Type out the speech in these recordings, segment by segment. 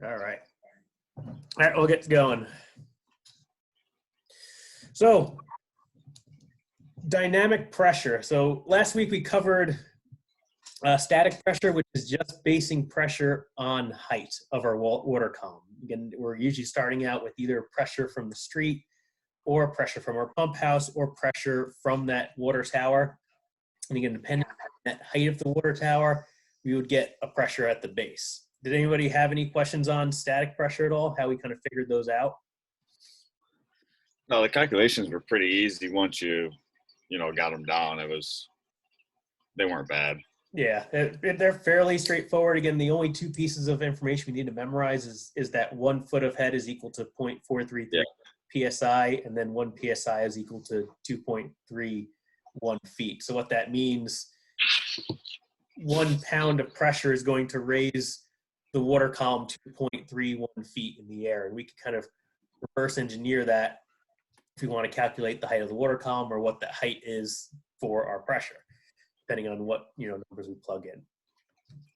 All right. All right, we'll get going. So, dynamic pressure. So last week we covered static pressure, which is just basing pressure on height of our water column. Again, we're usually starting out with either pressure from the street or pressure from our pump house or pressure from that water tower. And again, depending on that height of the water tower, we would get a pressure at the base. Did anybody have any questions on static pressure at all? How we kind of figured those out? No, the calculations were pretty easy once you got them down. They weren't bad. Yeah, they're fairly straightforward. Again, the only two pieces of information we need to memorize is that 1 foot of head is equal to 0.433 psi, and then 1 psi is equal to 2.31 feet. So what that means, 1 pound of pressure is going to raise the water column 2.31 feet in the air. And we can kind of reverse engineer that if we want to calculate the height of the water column or what that height is for our pressure, depending on what numbers we plug in.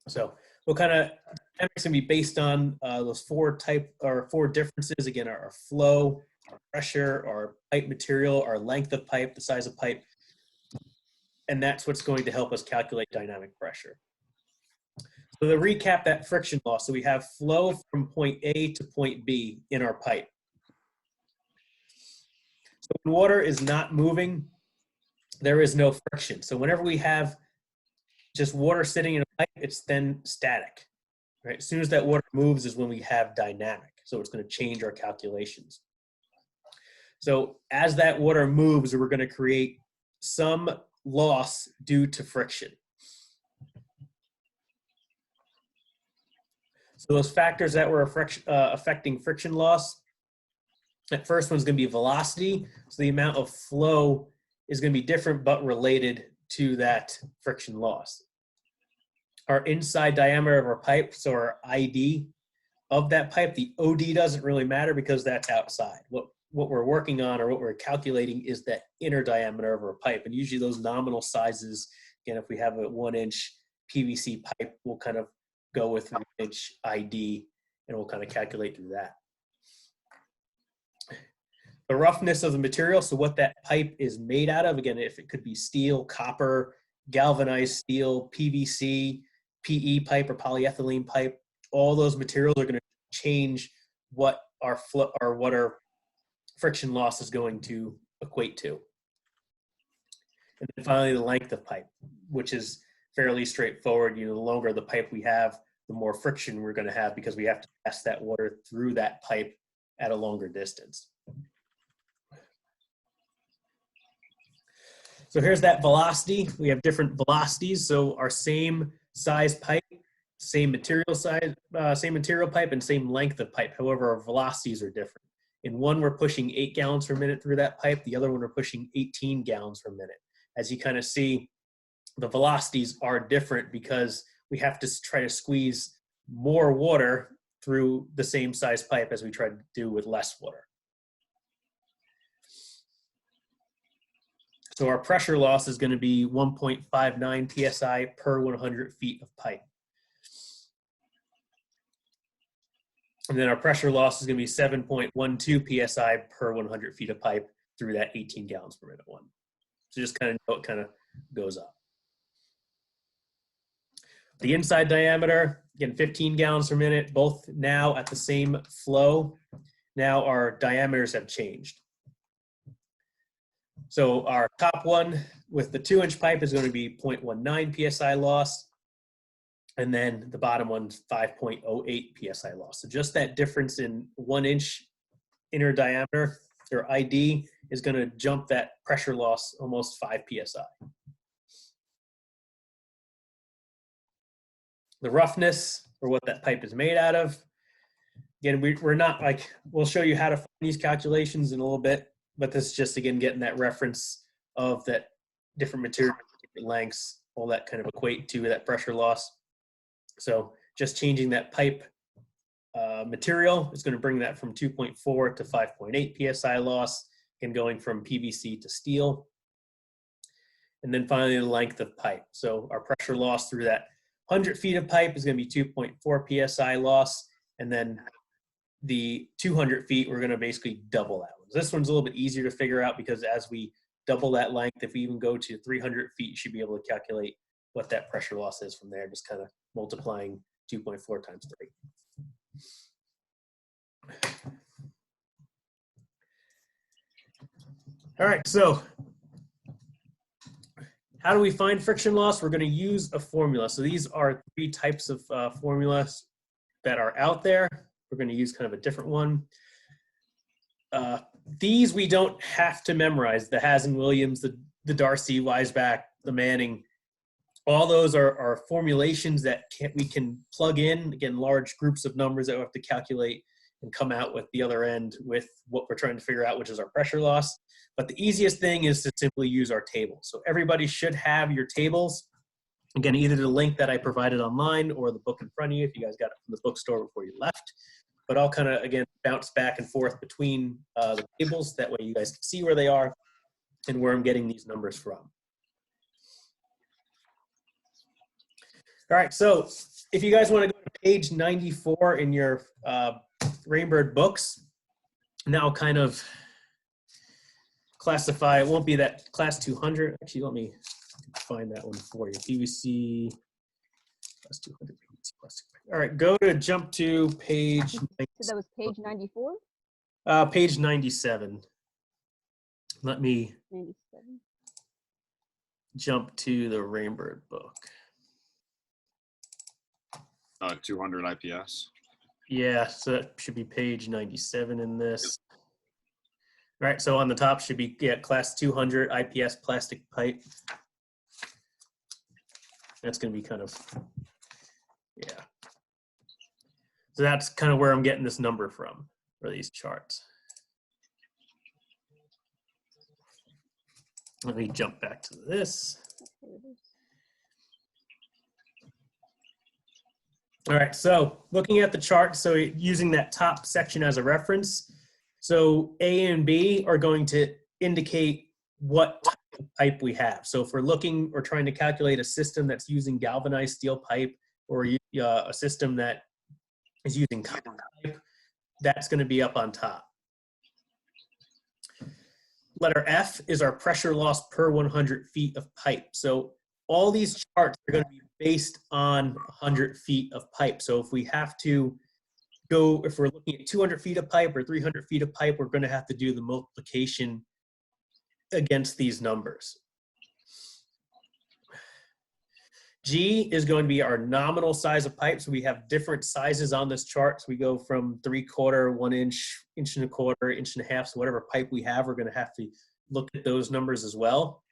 So we'll kind of, dynamics can be based on those four differences. Again, our flow, our pressure, our pipe material, our length of pipe, the size of pipe, and that's what's going to help us calculate dynamic pressure. So to recap that friction loss, so we have flow from point A to point B in our pipe. So when water is not moving, there is no friction. So whenever we have just water sitting in a pipe, it's then static. Right? As soon as that water moves is when we have dynamic. So it's going to change our calculations. So as that water moves, we're going to create some loss due to friction. So those factors that were affecting friction loss, that first one's going to be velocity. So the amount of flow is going to be different but related to that friction loss. Our inside diameter of our pipe, so our ID of that pipe, the OD doesn't really matter because that's outside. What we're working on or what we're calculating is that inner diameter of our pipe. And usually those nominal sizes, again, if we have a 1-inch PVC pipe, we'll kind of go with 1-inch ID and we'll kind of calculate through that. The roughness of the material, so what that pipe is made out of, again, if it could be steel, copper, galvanized steel, PVC, PE pipe or polyethylene pipe, all those materials are going to change what our flow or what our friction loss is going to equate to. And then finally, the length of pipe, which is fairly straightforward. The longer the pipe we have, the more friction we're going to have because we have to pass that water through that pipe at a longer distance. So here's that velocity. We have different velocities. So our same size pipe, same material size, same material pipe, and same length of pipe. However, our velocities are different. In one, we're pushing 8 gallons per minute through that pipe. The other one, we're pushing 18 gallons per minute. As you kind of see, the velocities are different because we have to try to squeeze more water through the same size pipe as we try to do with less water. So our pressure loss is going to be 1.59 psi per 100 feet of pipe. And then our pressure loss is going to be 7.12 psi per 100 feet of pipe through that 18 gallons per minute one. So just kind of know it kind of goes up. The inside diameter, again, 15 gallons per minute, both now at the same flow. Now our diameters have changed. So our top one with the 2-inch pipe is going to be 0.19 psi loss. And then the bottom one's 5.08 psi loss. So just that difference in 1-inch inner diameter, or ID, is going to jump that pressure loss almost 5 psi. The roughness, or what that pipe is made out of. Again, we're not like, we'll show you how to find these calculations in a little bit, but this is just, again, getting that reference of that different material, different lengths, all that kind of equate to that pressure loss. So just changing that pipe material is going to bring that from 2.4 to 5.8 psi loss, and going from PVC to steel. And then finally, the length of pipe. So our pressure loss through that 100 feet of pipe is going to be 2.4 psi loss. And then the 200 feet, we're going to basically double that one. This one's a little bit easier to figure out because as we double that length, if we even go to 300 feet, you should be able to calculate what that pressure loss is from there, just kind of multiplying 2.4 times 3. All right, so how do we find friction loss? We're going to use a formula. So these are 3 types of formulas that are out there. We're going to use kind of a different one. These we don't have to memorize. The Hazen-Williams, the Darcy, Weisbach, the Manning, all those are formulations that we can plug in, again, large groups of numbers that we have to calculate and come out with the other end with what we're trying to figure out, which is our pressure loss. But the easiest thing is to simply use our tables. So everybody should have your tables. Again, either the link that I provided online or the book in front of you if you guys got it from the bookstore before you left. But I'll kind of, again, bounce back and forth between the tables. That way you guys can see where they are and where I'm getting these numbers from. All right, so if you guys want to go to page 94 in your Rainbird books, now kind of classify, it won't be that class 200. Actually, let me find that one for you. PVC class 200. PVC class 200. All right, jump to page. So that was page 94? Page 97. Let me 97. jump to the Rainbird book. 200 IPS. Yeah, so that should be page 97 in this. All right, so on the top should be, yeah, class 200 IPS plastic pipe. That's going to be kind of, yeah. So that's kind of where I'm getting this number from for these charts. Let me jump back to this. All right, so looking at the chart, so using that top section as a reference, so A and B are going to indicate what type of pipe we have. So if we're looking or trying to calculate a system that's using galvanized steel pipe or a system that is using copper pipe, that's going to be up on top. Letter F is our pressure loss per 100 feet of pipe. So all these charts are going to be based on 100 feet of pipe. So if we have to go, if we're looking at 200 feet of pipe or 300 feet of pipe, we're going to have to do the multiplication against these numbers. G is going to be our nominal size of pipe. So we have different sizes on this chart. So we go from 3/4, 1 inch, 1 1/4, 1.5 inches. So whatever pipe we have, we're going to have to look at those numbers as well.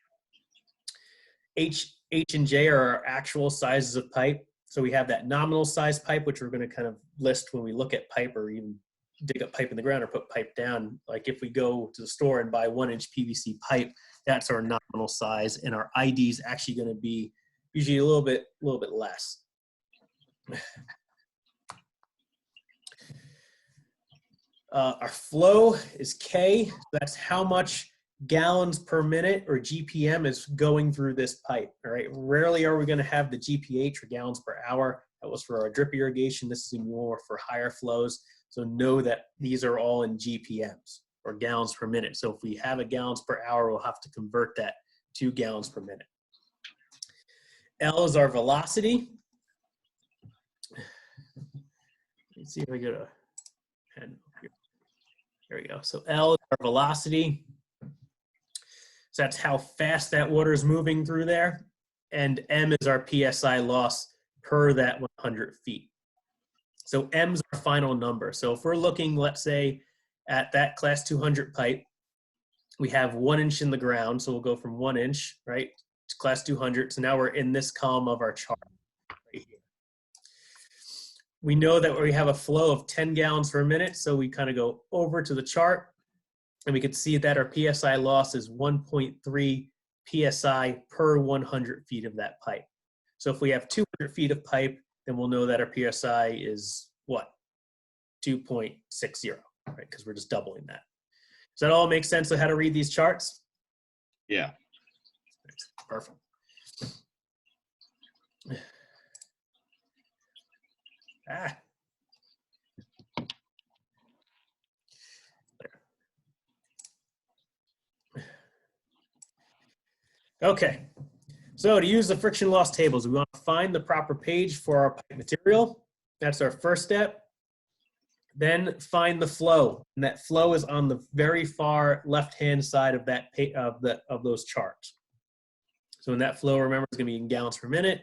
H and J are our actual sizes of pipe. So we have that nominal size pipe, which we're going to kind of list when we look at pipe or even dig up pipe in the ground or put pipe down. Like if we go to the store and buy 1 inch PVC pipe, that's our nominal size. And our ID is actually going to be usually a little bit less. Our flow is K. That's how much gallons per minute or GPM is going through this pipe. All right. Rarely are we going to have the GPH or gallons per hour. That was for our drip irrigation. This is more for higher flows. So know that these are all in GPMs or gallons per minute. So if we have a gallons per hour, we'll have to convert that to gallons per minute. L is our velocity. Let's see if I get a pen here. There we go. So L is our velocity. So that's how fast that water is moving through there. And M is our PSI loss per that 100 feet. So M is our final number. So if we're looking, let's say, at that class 200 pipe, we have 1 inch in the ground. So we'll go from 1 inch, right, to class 200. So now we're in this column of our chart right here. We know that we have a flow of 10 gallons per minute. So we kind of go over to the chart. And we can see that our PSI loss is 1.3 PSI per 100 feet of that pipe. So if we have 200 feet of pipe, then we'll know that our PSI is what? 2.60, right? Because we're just doubling that. Does that all make sense of how to read these charts? Yeah. Perfect. Okay, so to use the friction loss tables, we want to find the proper page for our pipe material. That's our first step. Then find the flow, and that flow is on the very far left-hand side of that of those charts. So in that flow, remember, it's going to be in gallons per minute.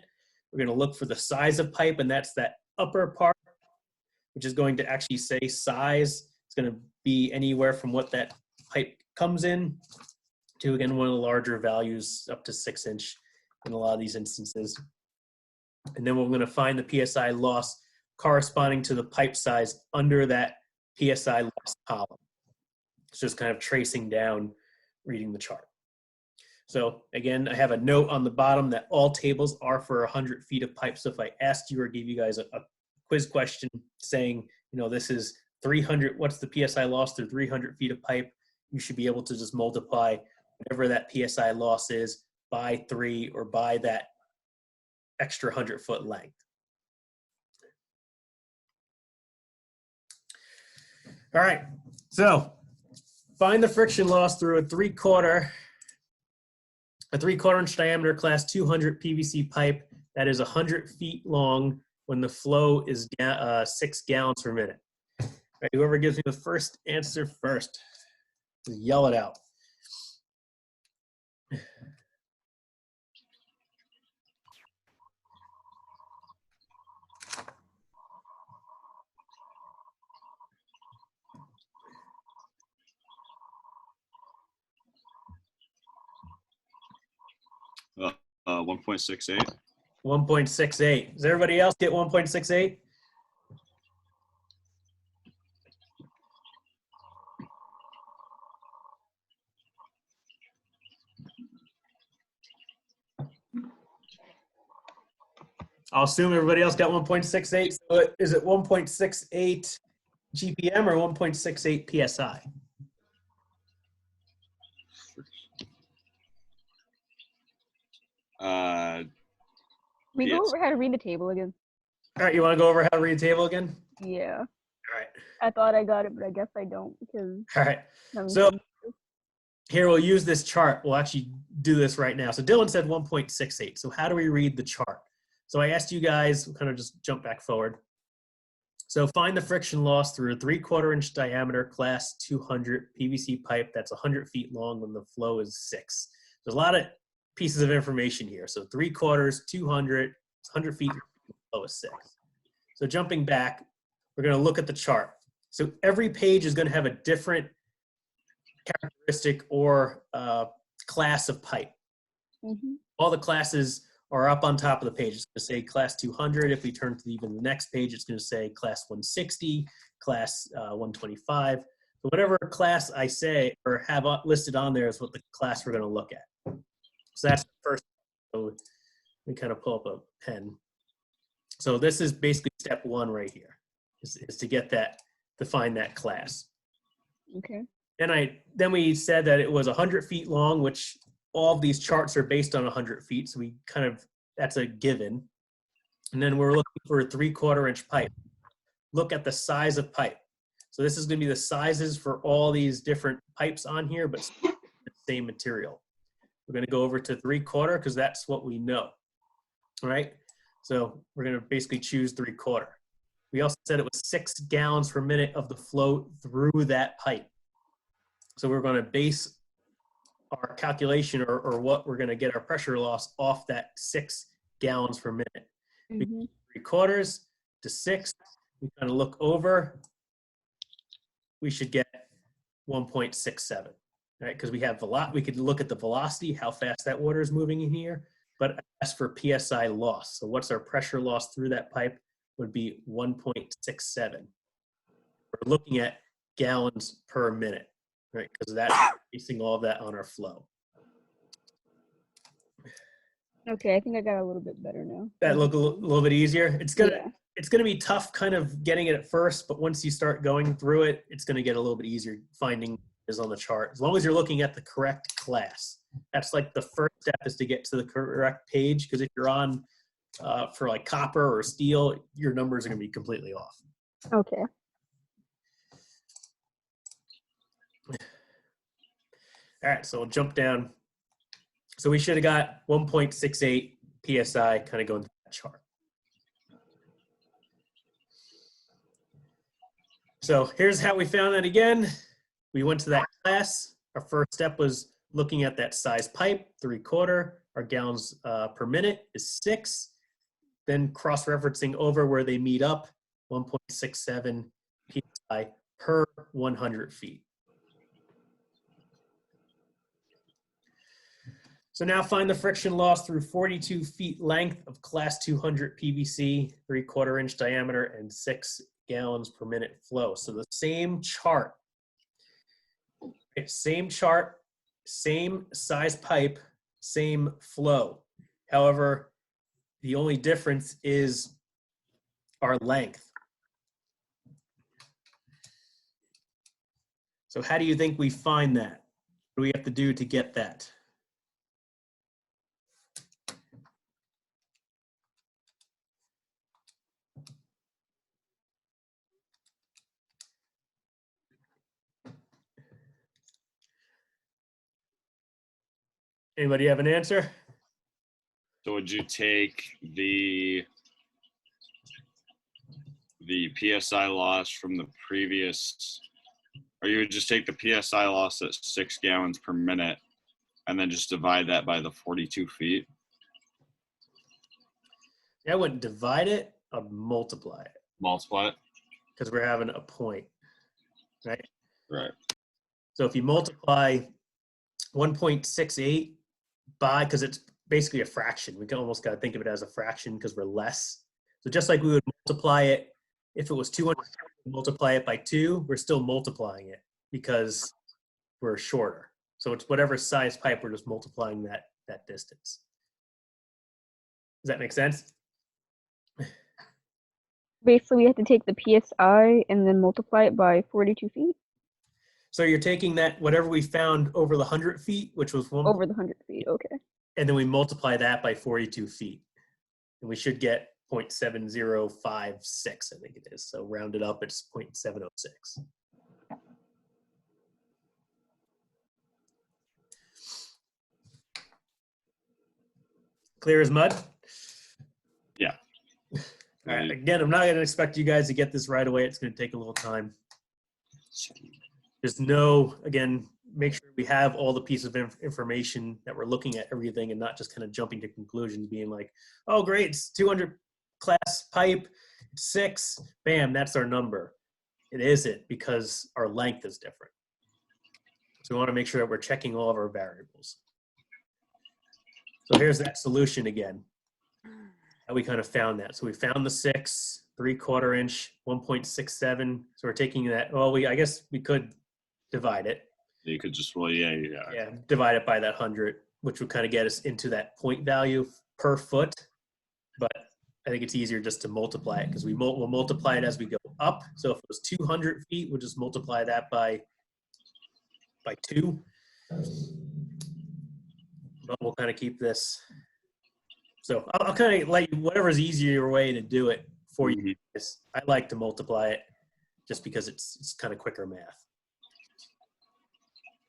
We're going to look for the size of pipe, and that's that upper part, which is going to actually say size. It's going to be anywhere from what that pipe comes in to, again, one of the larger values up to 6-inch in a lot of these instances. And then we're going to find the PSI loss corresponding to the pipe size under that PSI loss column. It's just kind of tracing down, reading the chart. So again, I have a note on the bottom that all tables are for 100 feet of pipe. So if I asked you or gave you guys a quiz question saying, you know, this is 300, what's the PSI loss through 300 feet of pipe? You should be able to just multiply whatever that PSI loss is by 3 or by that extra 100-foot length. All right, so find the friction loss through a 3/4 inch diameter class 200 PVC pipe that is 100 feet long when the flow is 6 gallons per minute. All right, whoever gives me the first answer first, yell it out. Uh, 1.68. 1.68. Does everybody else get 1.68? I'll assume everybody else got 1.68. So is it 1.68 GPM or 1.68 PSI? We go Yes. over how to read the table again. All right, you want to go over how to read the table again? Yeah. All right. I thought I got it, but I guess I don't because. All right. So here we'll use this chart. We'll actually do this right now. So Dylan said 1.68. So how do we read the chart? So I asked you guys, we'll kind of just jump back forward. So find the friction loss through a 3/4 inch diameter class 200 PVC pipe that's 100 feet long when the flow is 6. There's a lot of pieces of information here. So 3/4, 200, 100 feet, flow is 6. So jumping back, we're going to look at the chart. So every page is going to have a different characteristic or class of pipe. Mm-hmm. All the classes are up on top of the page. It's going to say class 200. If we turn to even the next page, it's going to say class 160, class 125. So whatever class I say or have listed on there is what the class we're going to look at. So that's the first. So we kind of pull up a pen. So this is basically step 1 right here, is to get that, to find that class. Okay. And then we said that it was 100 feet long, which all of these charts are based on 100 feet. So we kind of, that's a given. And then we're looking for a 3/4 inch pipe. Look at the size of pipe. So this is going to be the sizes for all these different pipes on here, but the same material. We're going to go over to 3/4 because that's what we know. All right. So we're going to basically choose 3/4. We also said it was 6 gallons per minute of the flow through that pipe. So we're going to base our calculation or what we're going to get our pressure loss off that 6 gallons per minute. Mm-hmm. 3/4 to 6, we kind of look over, we should get 1.67, right? Because we have we could look at the velocity, how fast that water is moving in here, but as for PSI loss, so what's our pressure loss through that pipe would be 1.67. We're looking at gallons per minute, right? Because that's basing all of that on our flow. Okay, I think I got a little bit better now. That look a little bit easier. It's gonna Yeah. it's gonna be tough kind of getting it at first, but once you start going through it, it's gonna get a little bit easier finding is on the chart. As long as you're looking at the correct class. That's like the first step, is to get to the correct page, because if you're on for like copper or steel, your numbers are gonna be completely off. Okay. All right, so we'll jump down. So we should have got 1.68 PSI kind of going through that chart. So here's how we found that again. We went to that class. Our first step was looking at that size pipe, 3/4. Our gallons per minute is 6. Then cross-referencing over where they meet up, 1.67 PSI per 100 feet. So now find the friction loss through 42 feet length of class 200 PVC, 3/4 inch diameter, and 6 gallons per minute flow. So the same chart, right? Same chart, same size pipe, same flow. However, the only difference is our length. So how do you think we find that? What do we have to do to get that? Anybody have an answer? So would you take the PSI loss from the previous, or you would just take the PSI loss at 6 gallons per minute and then just divide that by the 42 feet? I wouldn't divide it, I'd multiply it Multiply it? because we're having a point, right? Right. So if you multiply 1.68 by, because it's basically a fraction, we can almost got to think of it as a fraction because we're less. So just like we would multiply it, if it was 200, multiply it by 2, we're still multiplying it because we're shorter. So it's whatever size pipe, we're just multiplying that distance. Does that make sense? Basically, we have to take the PSI and then multiply it by 42 feet So you're taking that, whatever we found over the 100 feet, which was 1, over the 100 feet. Okay. and then we multiply that by 42 feet. And we should get 0.7056, I think it is. So rounded up, it's 0.706. Clear as mud? Yeah. All right. Again, I'm not going to expect you guys to get this right away. It's going to take a little time. Just know, again, make sure we have all the pieces of information, that we're looking at everything and not just kind of jumping to conclusions, being like, oh, great, it's 200 class pipe, it's 6, bam, that's our number. It isn't, because our length is different. So we want to make sure that we're checking all of our variables. So here's that solution again. How we kind of found that. So we found the 6, 3/4 inch, 1.67. So we're taking that, well, I guess we could divide it. You could just, well, yeah. Yeah, divide it by that 100, which would kind of get us into that point value per foot. But I think it's easier just to multiply it, because we'll multiply it as we go up. So if it was 200 feet, we'll just multiply that by 2. But we'll kind of keep this. So I'll kind of let you, whatever's easier way to do it for you guys. I like to multiply it just because it's kind of quicker math.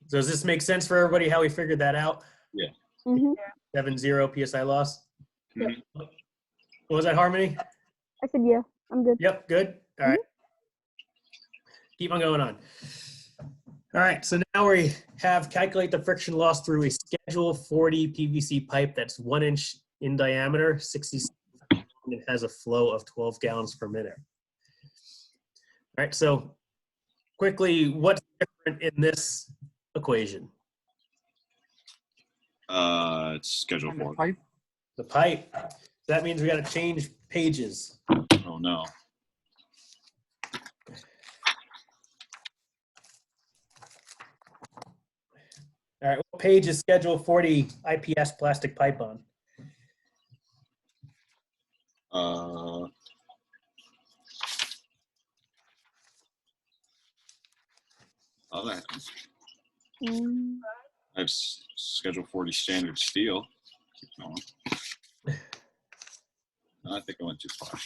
So does this make sense for everybody how we figured that out? Yeah. Mm-hmm. 7.0 PSI loss. Mhm. What was that, Harmony? I said, yeah, I'm good. Yep, good. All right. Keep on going on. All right, so now we have calculate the friction loss through a Schedule 40 PVC pipe that's 1 inch in diameter, 60 and it has a flow of 12 gallons per minute. All right, so quickly, what's different in this equation? It's Schedule 4. The pipe. That means we got to change pages. Oh, no. All right, what page is Schedule 40 IPS plastic pipe on? I Mm. have Schedule 40 standard steel. Keep going. I think I went too far.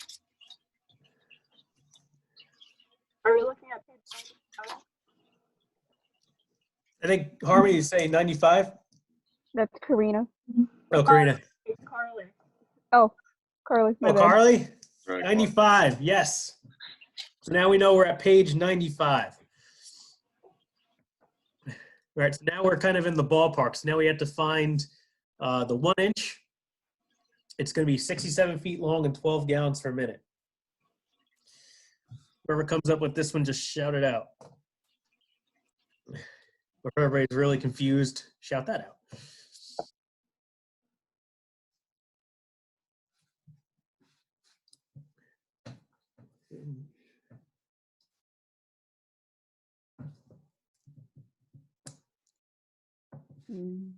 Are we looking at page 95? I think Harmony is saying 95. That's Karina. Oh, Karina. It's Carly. Oh, Carly, my Oh, bad. Carly? Very close. 95, yes. So now we know we're at page 95. All right, so now we're kind of in the ballpark. So now we have to find the 1 inch. It's going to be 67 feet long and 12 gallons per minute. Whoever comes up with this one, just shout it out. If everybody's really confused, shout that out. Mm.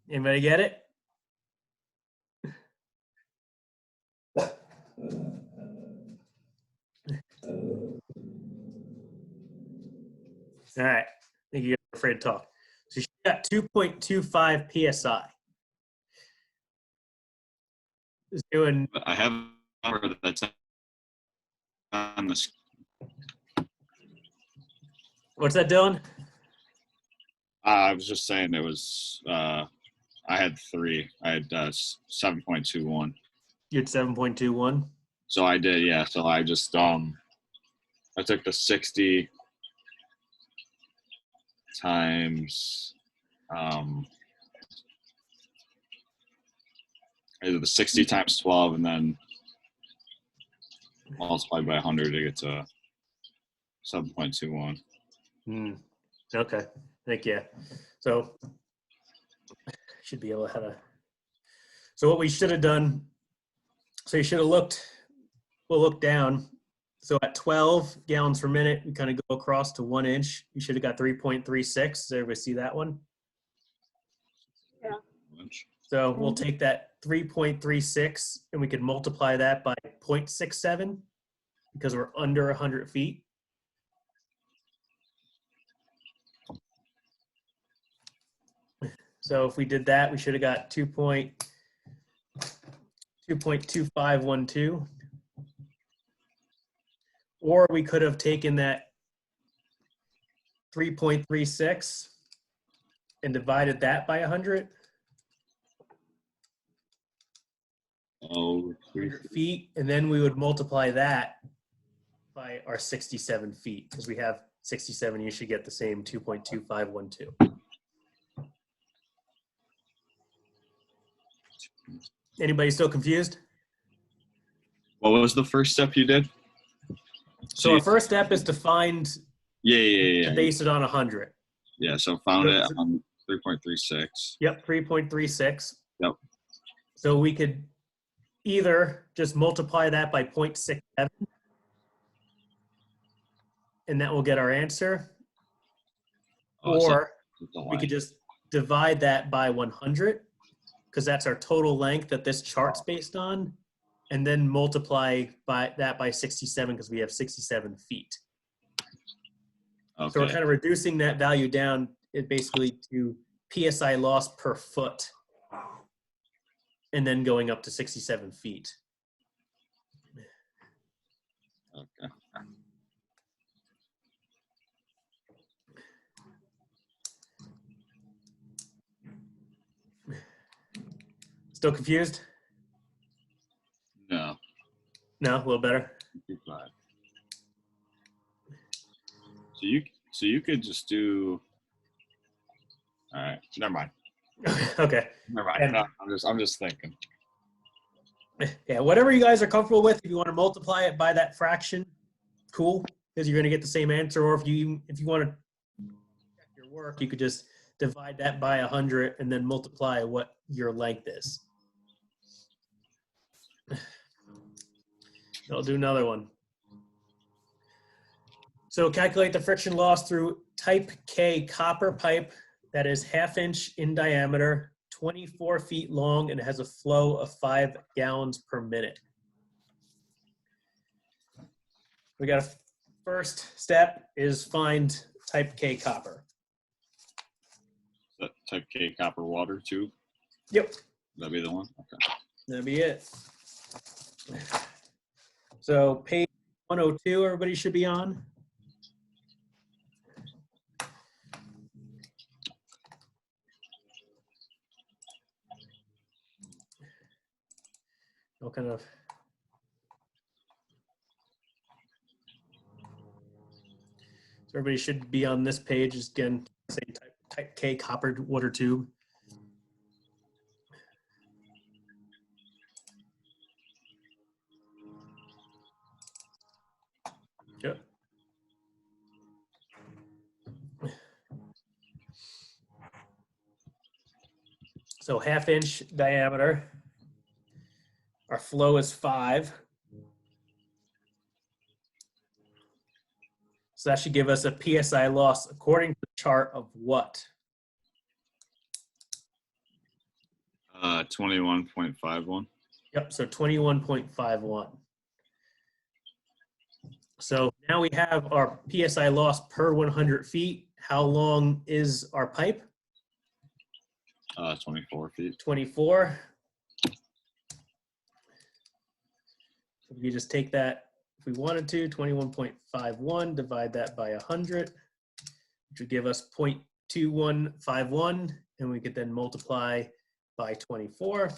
Anybody get it? All right. I think you're afraid to talk. So she got 2.25 PSI. Is doing I have a number that's on the screen. what's that, Dylan? I was just saying it was, I had 3. I had 7.21. You had 7.21. So I did, yeah. So I just, I took the 60 times, either the 60 times 12 and then multiplied by 100 to get to 7.21. Okay. Thank you. So should be able to have a. So what we should have done. So you should have looked. We'll look down. So at 12 gallons per minute, we kind of go across to 1 inch. You should have got 3.36. Does everybody see that one? So we'll take that 3.36 and we could multiply that by 0.67 because we're under 100 feet. So if we did that, we should have got 2.2512. Or we could have taken that 3.36 and divided that by 100. Oh, 100 feet, and then we would multiply that by our 67 feet because we have 67. You should get the same 2.2512. Anybody still confused? what was the first step you did? So our first step is to find Yeah. to base it on 100. Yeah, so found it on 3.36. Yep, 3.36. Yep. So we could either just multiply that by 0.67 and that will get our answer, or we could just divide that by 100 because that's our total length that this chart's based on, and then multiply that by 67 because we have 67 feet. Okay. So we're kind of reducing that value down basically to PSI loss per foot and then going up to 67 feet. Okay. Still confused? No. No, a little better. 2.5. So you could just do. All right. Never mind. Okay. Never mind. And- No, I'm just thinking. Yeah, whatever you guys are comfortable with. If you want to multiply it by that fraction, cool, because you're going to get the same answer. Or if you want to check your work, you could just divide that by 100 and then multiply what your length is. I'll do another one. So calculate the friction loss through type K copper pipe that is 1/2 inch in diameter, 24 feet long, and has a flow of 5 gallons per minute. We got a first step is find type K copper. That type K copper water tube. Yep, That'd be the one. Okay. that'd be it. So page 102, everybody should be on. What kind of? So everybody should be on this page. Just again, same type K copper water tube. Yep. So 1/2 inch diameter. Our flow is 5. So that should give us a PSI loss according to the chart of what? 21.51. Yep, so 21.51. So now we have our PSI loss per 100 feet. How long is our pipe? 24 feet. 24. So we just take that, if we wanted to, 21.51, divide that by 100, which would give us 0.2151, and we could then multiply by 24.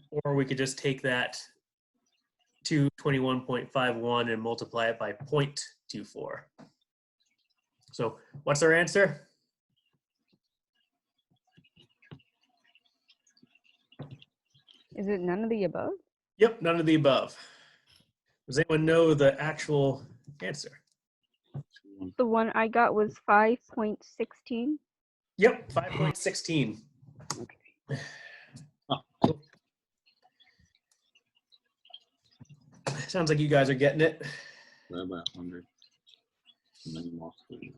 Or we could just take that to 21.51 and multiply it by 0.24. So what's our answer? Is it none of the above? Yep, none of the above. Does anyone know the actual answer? The one I got was 5.16. Yep, 5.16. Okay. Sounds like you guys are getting it. Right by 100. And then you lost it.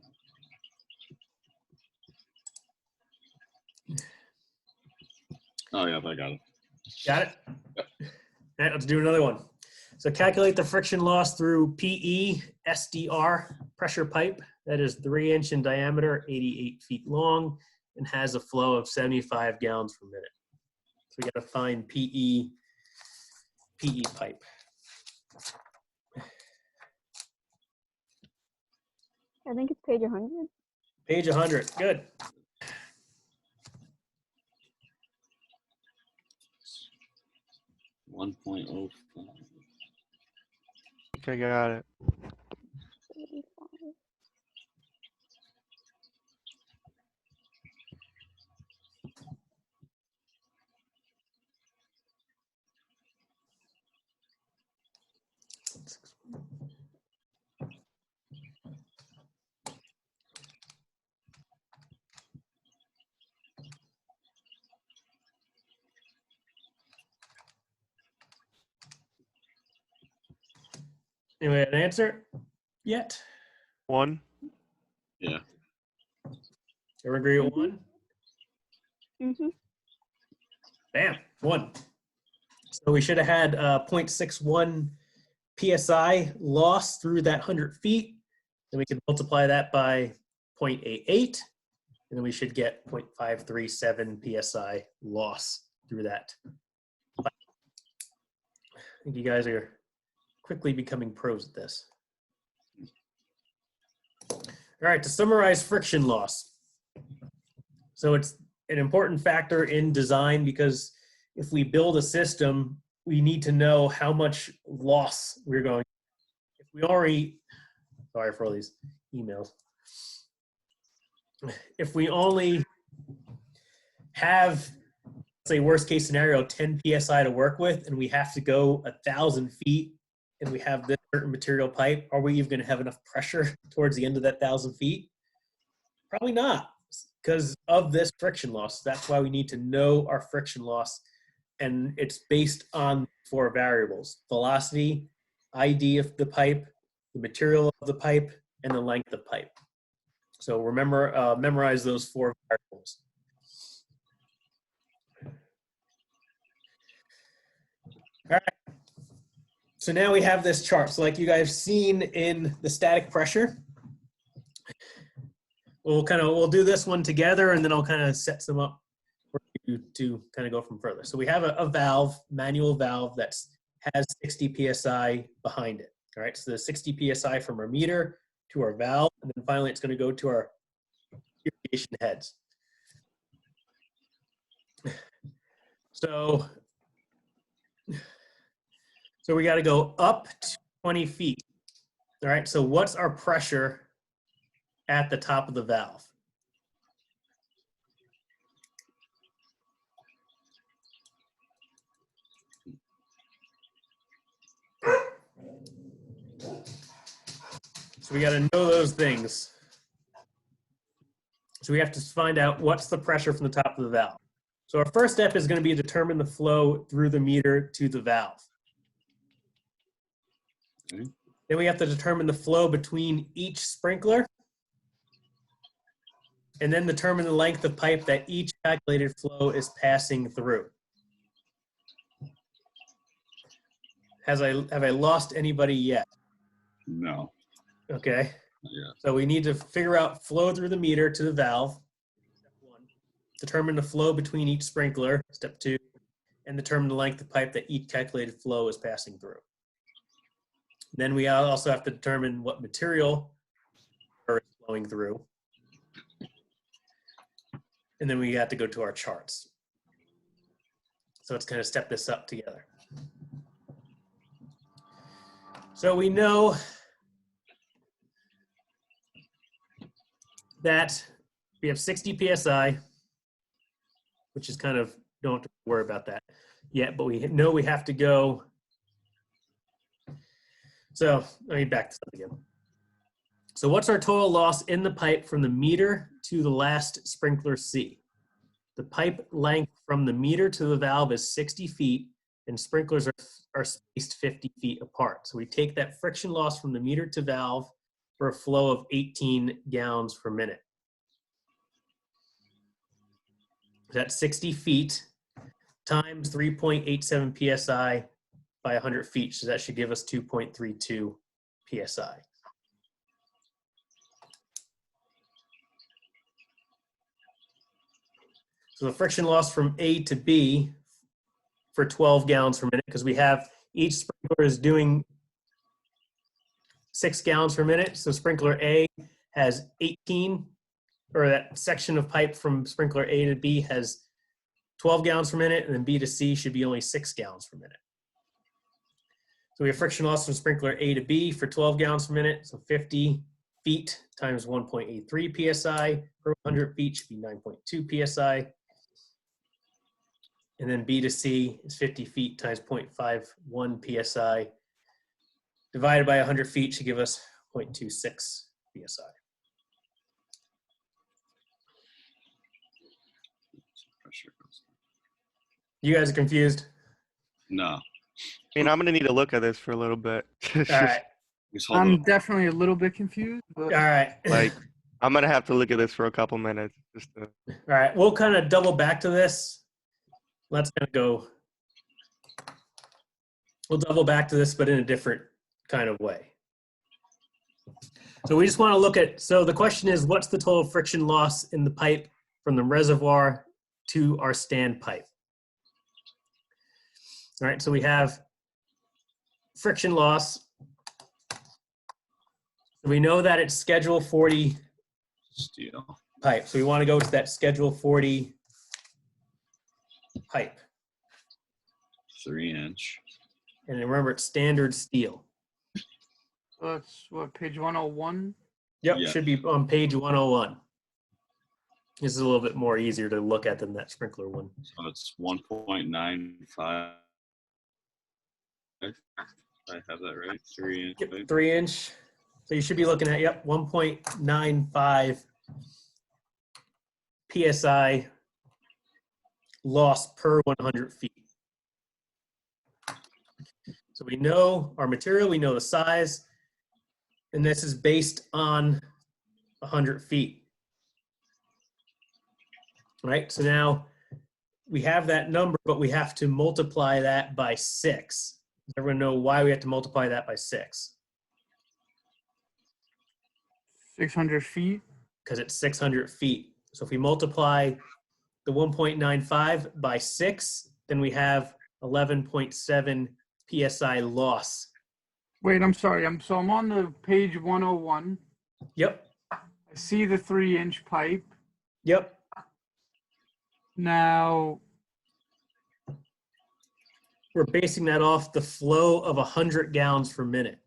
Oh, yeah, I got it. Got it? All right, let's do another one. So calculate the friction loss through PE SDR pressure pipe that is 3 inch in diameter, 88 feet long, and has a flow of 75 gallons per minute. So we got to find PE pipe. I think it's page 100. Page 100, good. $1.05. Okay, got it. 75. Anyway, an answer yet? 1. Yeah. Everyone agree with 1? Mm-hmm. Bam, 1. So we should have had 0.61 PSI loss through that 100 feet. Then we could multiply that by 0.88, and then we should get 0.537 PSI loss through that. I think you guys are quickly becoming pros at this. All right, to summarize friction loss. So it's an important factor in design because if we build a system, we need to know how much loss we're going. If we already, sorry for all these emails. If we only have, say, worst case scenario, 10 PSI to work with, and we have to go 1,000 feet, and we have this certain material pipe, are we even going to have enough pressure towards the end of that 1,000 feet? Probably not, because of this friction loss. That's why we need to know our friction loss, and it's based on 4 variables: velocity, ID of the pipe, the material of the pipe, and the length of pipe. So remember, memorize those 4 variables. All right. So now we have this chart. So like you guys have seen in the static pressure, we'll do this one together, and then I'll kind of set some up for you to kind of go from further. So we have a valve, manual valve that has 60 psi behind it. All right. So the 60 psi from our meter to our valve, and then finally it's going to go to our irrigation heads. So we got to go up to 20 feet. All right, so what's our pressure at the top of the valve? So we got to know those things. So we have to find out what's the pressure from the top of the valve. So our first step is going to be to determine the flow through the meter to the valve. Okay. Then we have to determine the flow between each sprinkler, and then determine the length of pipe that each calculated flow is passing through. Have I lost anybody yet? No. Okay. Yeah. So we need to figure out flow through the meter to the valve, step 1. Determine the flow between each sprinkler, step 2, and determine the length of pipe that each calculated flow is passing through. Then we also have to determine what material is flowing through. And then we have to go to our charts. So let's kind of step this up together. So we know that we have 60 psi, which is kind of, don't have to worry about that yet, but we know we have to go. So let me back this up again. So what's our total loss in the pipe from the meter to the last sprinkler C? The pipe length from the meter to the valve is 60 feet, and sprinklers are spaced 50 feet apart. So we take that friction loss from the meter to valve for a flow of 18 gallons per minute. That's 60 feet times 3.87 psi by 100 feet. So that should give us 2.32 psi. So the friction loss from A to B for 12 gallons per minute, because we have each sprinkler is doing 6 gallons per minute. So sprinkler A has 18, or that section of pipe from sprinkler A to B has 12 gallons per minute, and then B to C should be only 6 gallons per minute. So we have friction loss from sprinkler A to B for 12 gallons per minute. So 50 feet times 1.83 psi per 100 feet should be 9.2 psi. And then B to C is 50 feet times 0.51 psi divided by 100 feet should give us 0.26 psi. You guys are confused? No. I mean, I'm gonna need to look at this for a little bit. All right. Just hold I'm up. definitely a little bit confused, All but right. Like, I'm gonna have to look at this for a couple minutes. Just to... All right. We'll kind of double back to this. Let's kind of go. We'll double back to this, but in a different kind of way. So we just want to look at, so the question is, what's the total friction loss in the pipe from the reservoir to our standpipe? All right, so we have friction loss. We know that it's Schedule 40 Steel. pipe. So we want to go to that Schedule 40 pipe. 3-inch. And remember, it's standard steel. that's what, page 101? Yep, Yeah. should be on page 101. This is a little bit more easier to look at than that sprinkler one. So it's 1.95. I have that right? 3-inch. Yep, pipe. 3-inch. So you should be looking at, yep, 1.95 PSI loss per 100 feet. So we know our material, we know the size, and this is based on 100 feet. Right, so now we have that number, but we have to multiply that by 6. Does everyone know why we have to multiply that by 6? 600 feet. Because it's 600 feet. So if we multiply the 1.95 by 6, then we have 11.7 PSI loss. Wait, I'm sorry. I'm on the page 101. Yep, I see the 3-inch pipe. yep. Now, We're basing that off the flow of 100 gallons per minute.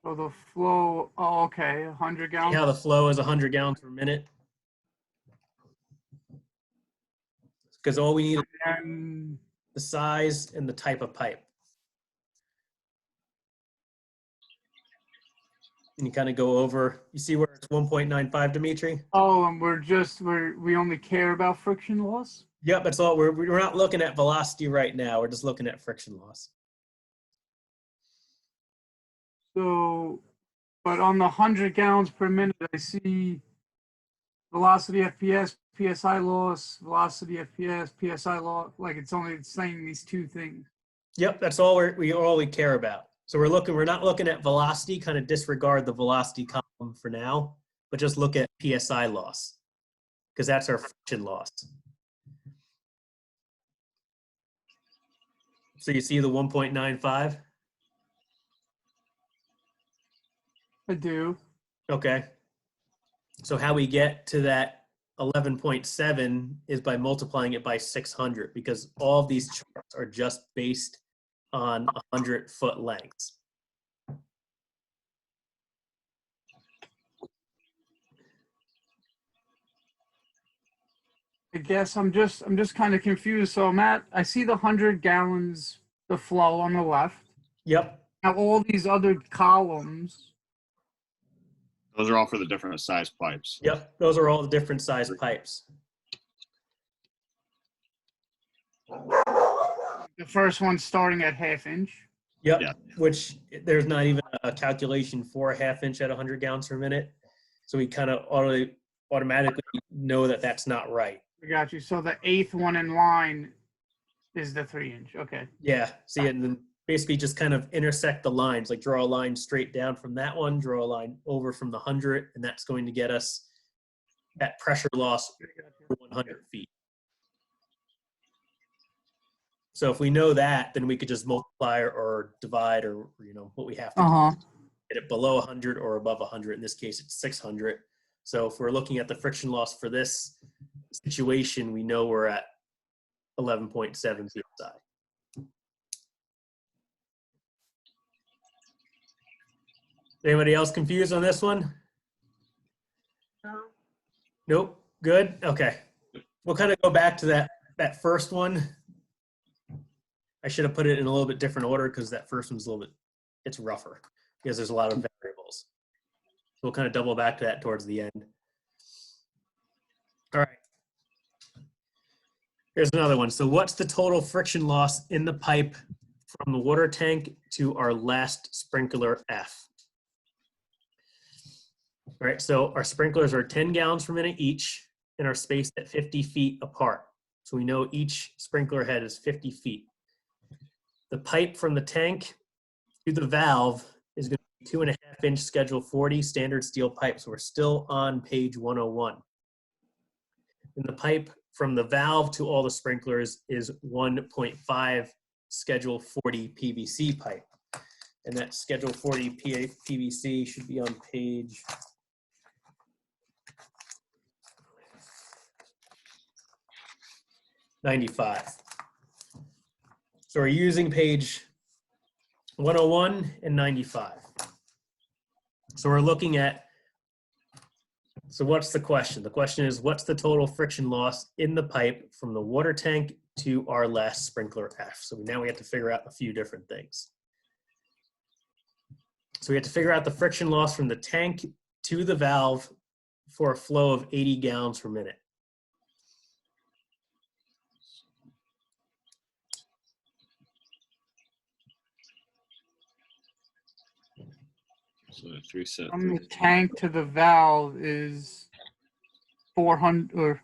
so the flow, oh, okay, 100 See gallons. how the flow is 100 gallons per minute? Because all we need is And the size and the type of pipe. And you kind of go over, you see where it's 1.95, Dimitri? oh, and we only care about friction loss? Yep, that's all. We're not looking at velocity right now. We're just looking at friction loss. So, but on the 100 gallons per minute, I see velocity FPS, PSI loss, velocity FPS, PSI loss. Like it's saying these two things. Yep, that's all we care about. So we're not looking at velocity, kind of disregard the velocity column for now, but just look at PSI loss because that's our friction loss. So you see the 1.95? I do. Okay. So how we get to that 11.7 is by multiplying it by 600 because all of these charts are just based on 100-foot lengths. I guess I'm just kind of confused. So Matt, I see the 100 gallons, the flow on the left. Yep. Now all these other columns. Those are all for the different size pipes. Yep. Those are all the different size pipes. The first one starting at 1/2 inch. Yep. Yeah. Which there's not even a calculation for a 1/2 inch at 100 gallons per minute. So we kind of automatically know that that's not right. I got you. So the 8th one in line is the 3-inch. Okay. Yeah. See, and then basically just kind of intersect the lines, like draw a line straight down from that one, draw a line over from the 100, and that's going to get us that pressure loss for 100 feet. So if we know that, then we could just multiply or divide or, what we have to do. Get it below 100 or above 100. In this case, it's 600. So if we're looking at the friction loss for this situation, we know we're at 11.7 PSI. Anybody else confused on this one? No. Nope. Good. Okay. We'll kind of go back to that first one. I should have put it in a little bit different order because that first one's it's rougher because there's a lot of variables. So we'll kind of double back to that towards the end. All right. Here's another one. So what's the total friction loss in the pipe from the water tank to our last sprinkler F? All right, so our sprinklers are 10 gallons per minute each and are spaced at 50 feet apart. So we know each sprinkler head is 50 feet. The pipe from the tank to the valve is going to be 2.5 inch Schedule 40 standard steel pipe. So we're still on page 101. And the pipe from the valve to all the sprinklers is 1.5 Schedule 40 PVC pipe. And that Schedule 40 PVC should be on page 95. So we're using page 101 and 95. So we're looking at, so what's the question? The question is, what's the total friction loss in the pipe from the water tank to our last sprinkler F? So now we have to figure out a few different things. So we have to figure out the friction loss from the tank to the valve for a flow of 80 gallons per minute. So 3 set. From the tank to the valve is 400 or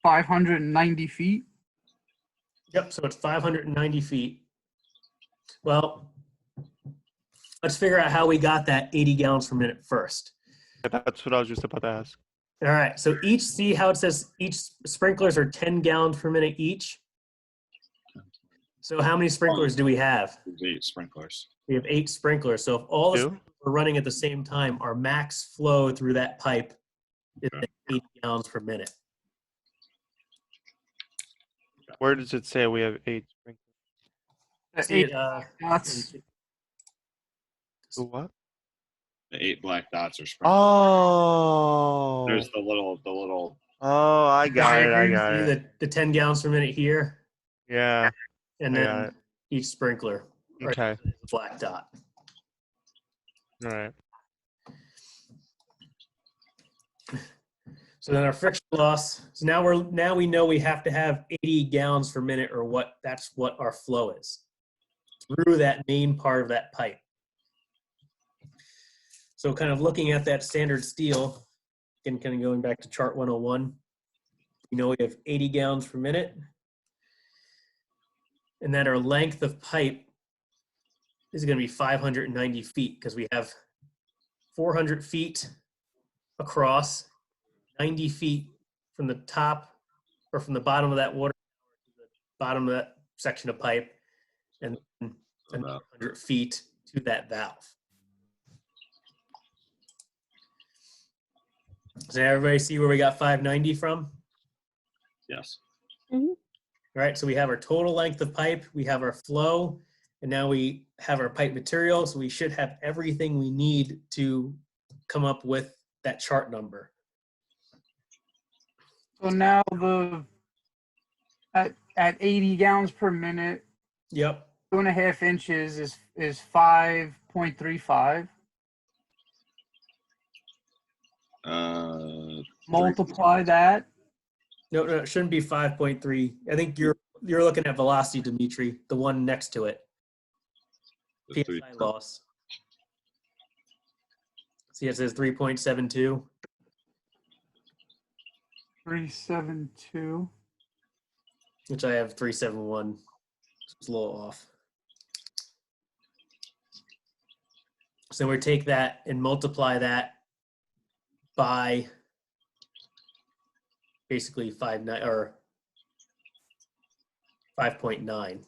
590 feet. Yep, so it's 590 feet. Well, let's figure out how we got that 80 gallons per minute first. That's what I was just about to ask. All right, so see how it says each sprinklers are 10 gallons per minute each? So how many sprinklers do we have? There's 8 sprinklers. We have 8 sprinklers. So if all the Two? sprinklers are running at the same time, our max flow through that pipe is Okay. 80 gallons per minute. Where does it say we have 8 sprinklers? The See it, 8 dots. The what? The 8 black dots are sprinklers. Oh. There's the little. Oh, I got it. I See got it. the 10 gallons per minute here, Yeah. and I got then each sprinkler, right, Okay. the black dot. All right. So then our friction loss. So now we know we have to have 80 gallons per minute, or that's what our flow is through that main part of that pipe. So kind of looking at that standard steel, again, kind of going back to chart 101, we know we have 80 gallons per minute, and that our length of pipe is going to be 590 feet because we have 400 feet across, 90 feet from the top or from the bottom of that water to the bottom of that section of pipe, and another 100 feet to that valve. Does everybody see where we got 590 from? Yes. All right, so we have our total length of pipe, we have our flow, and now we have our pipe material, so we should have everything we need to come up with that chart number. So now at 80 gallons per minute, Yep. 2.5 inches is 5.35. Multiply that. No, it shouldn't be 5.3. I think you're looking at velocity, Dimitri, the one next to it. The three- PSI loss. See, it says 3.72. 372. Which I have 371. So it's a little off. So we take that and multiply that by basically 5.9 or 5.9.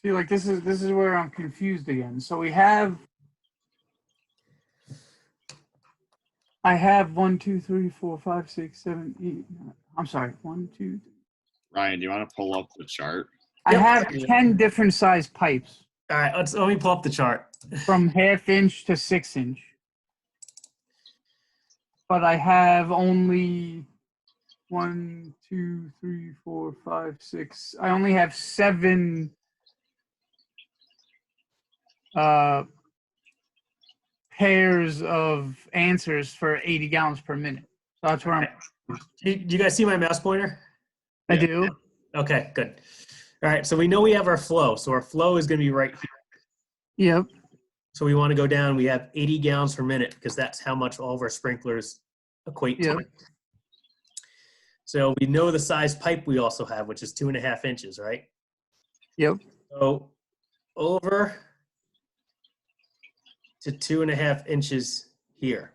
See, like this is where I'm confused again. So I have 1, 2, 3, 4, 5, 6, 7, 8. 9. I'm sorry, 1, 2. Ryan, do you want to pull up the chart? I Yep. have 10 different size pipes All right, let me pull up the chart. from 1/2 inch to 6 inch. But I have only 1, 2, 3, 4, 5, 6. I only have 7 pairs of answers for 80 gallons per minute. So that's where Do you guys see my mouse pointer? I do. Okay, good. All right, so we know we have our flow. So our flow is going to be right here. Yep. So we want to go down. We have 80 gallons per minute because that's how much all of our sprinklers equate to. Yep. So we know the size pipe we also have, which is 2.5 inches, right? Yep. So over to 2.5 inches here.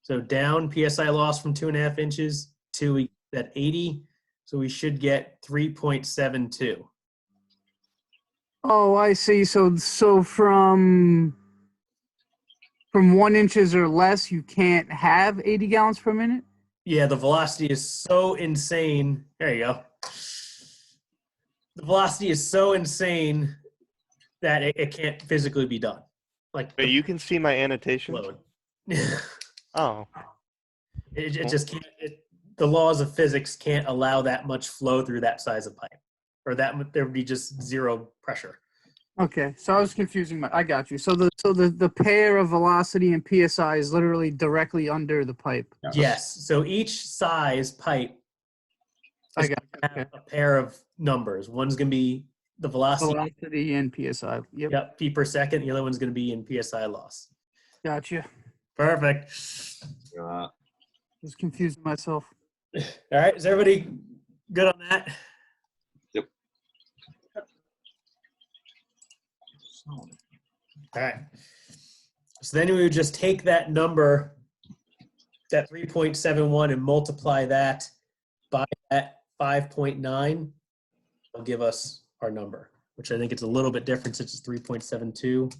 So down PSI loss from 2.5 inches to that 80. So we should get 3.72. Oh, I see. So from 1 inches or less, you can't have 80 gallons per minute? Yeah, the velocity is so insane. There you go. The velocity is so insane that it can't physically be done. Like But you can see my annotation. load. Oh, It just can't. The laws of physics can't allow that much flow through that size of pipe, or that there would be just zero pressure. Okay, so I was confusing I got you. So the pair of velocity and PSI is literally directly under the pipe. Yes. So each size pipe I is got gonna have a pair of numbers. One's going to be the velocity. Velocity and PSI. Yep. Yep, feet per second. The other one's going to be in PSI loss. Gotcha. Perfect. Was confusing myself. All right, is everybody good on that? Yep. All right. So then we would just take that number, that 3.71, and multiply that by that 5.9. It'll give us our number, which I think it's a little bit different since it's 3.72.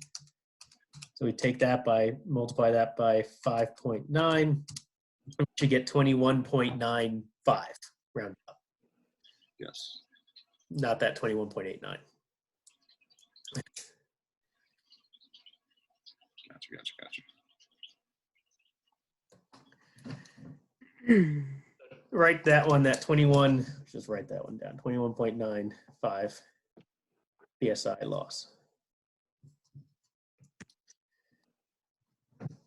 So we take that by, multiply that by 5.9. We should get 21.95 round up, Yes. not that 21.89. Gotcha. Write that one, that 21, just write that one down, 21.95 PSI loss.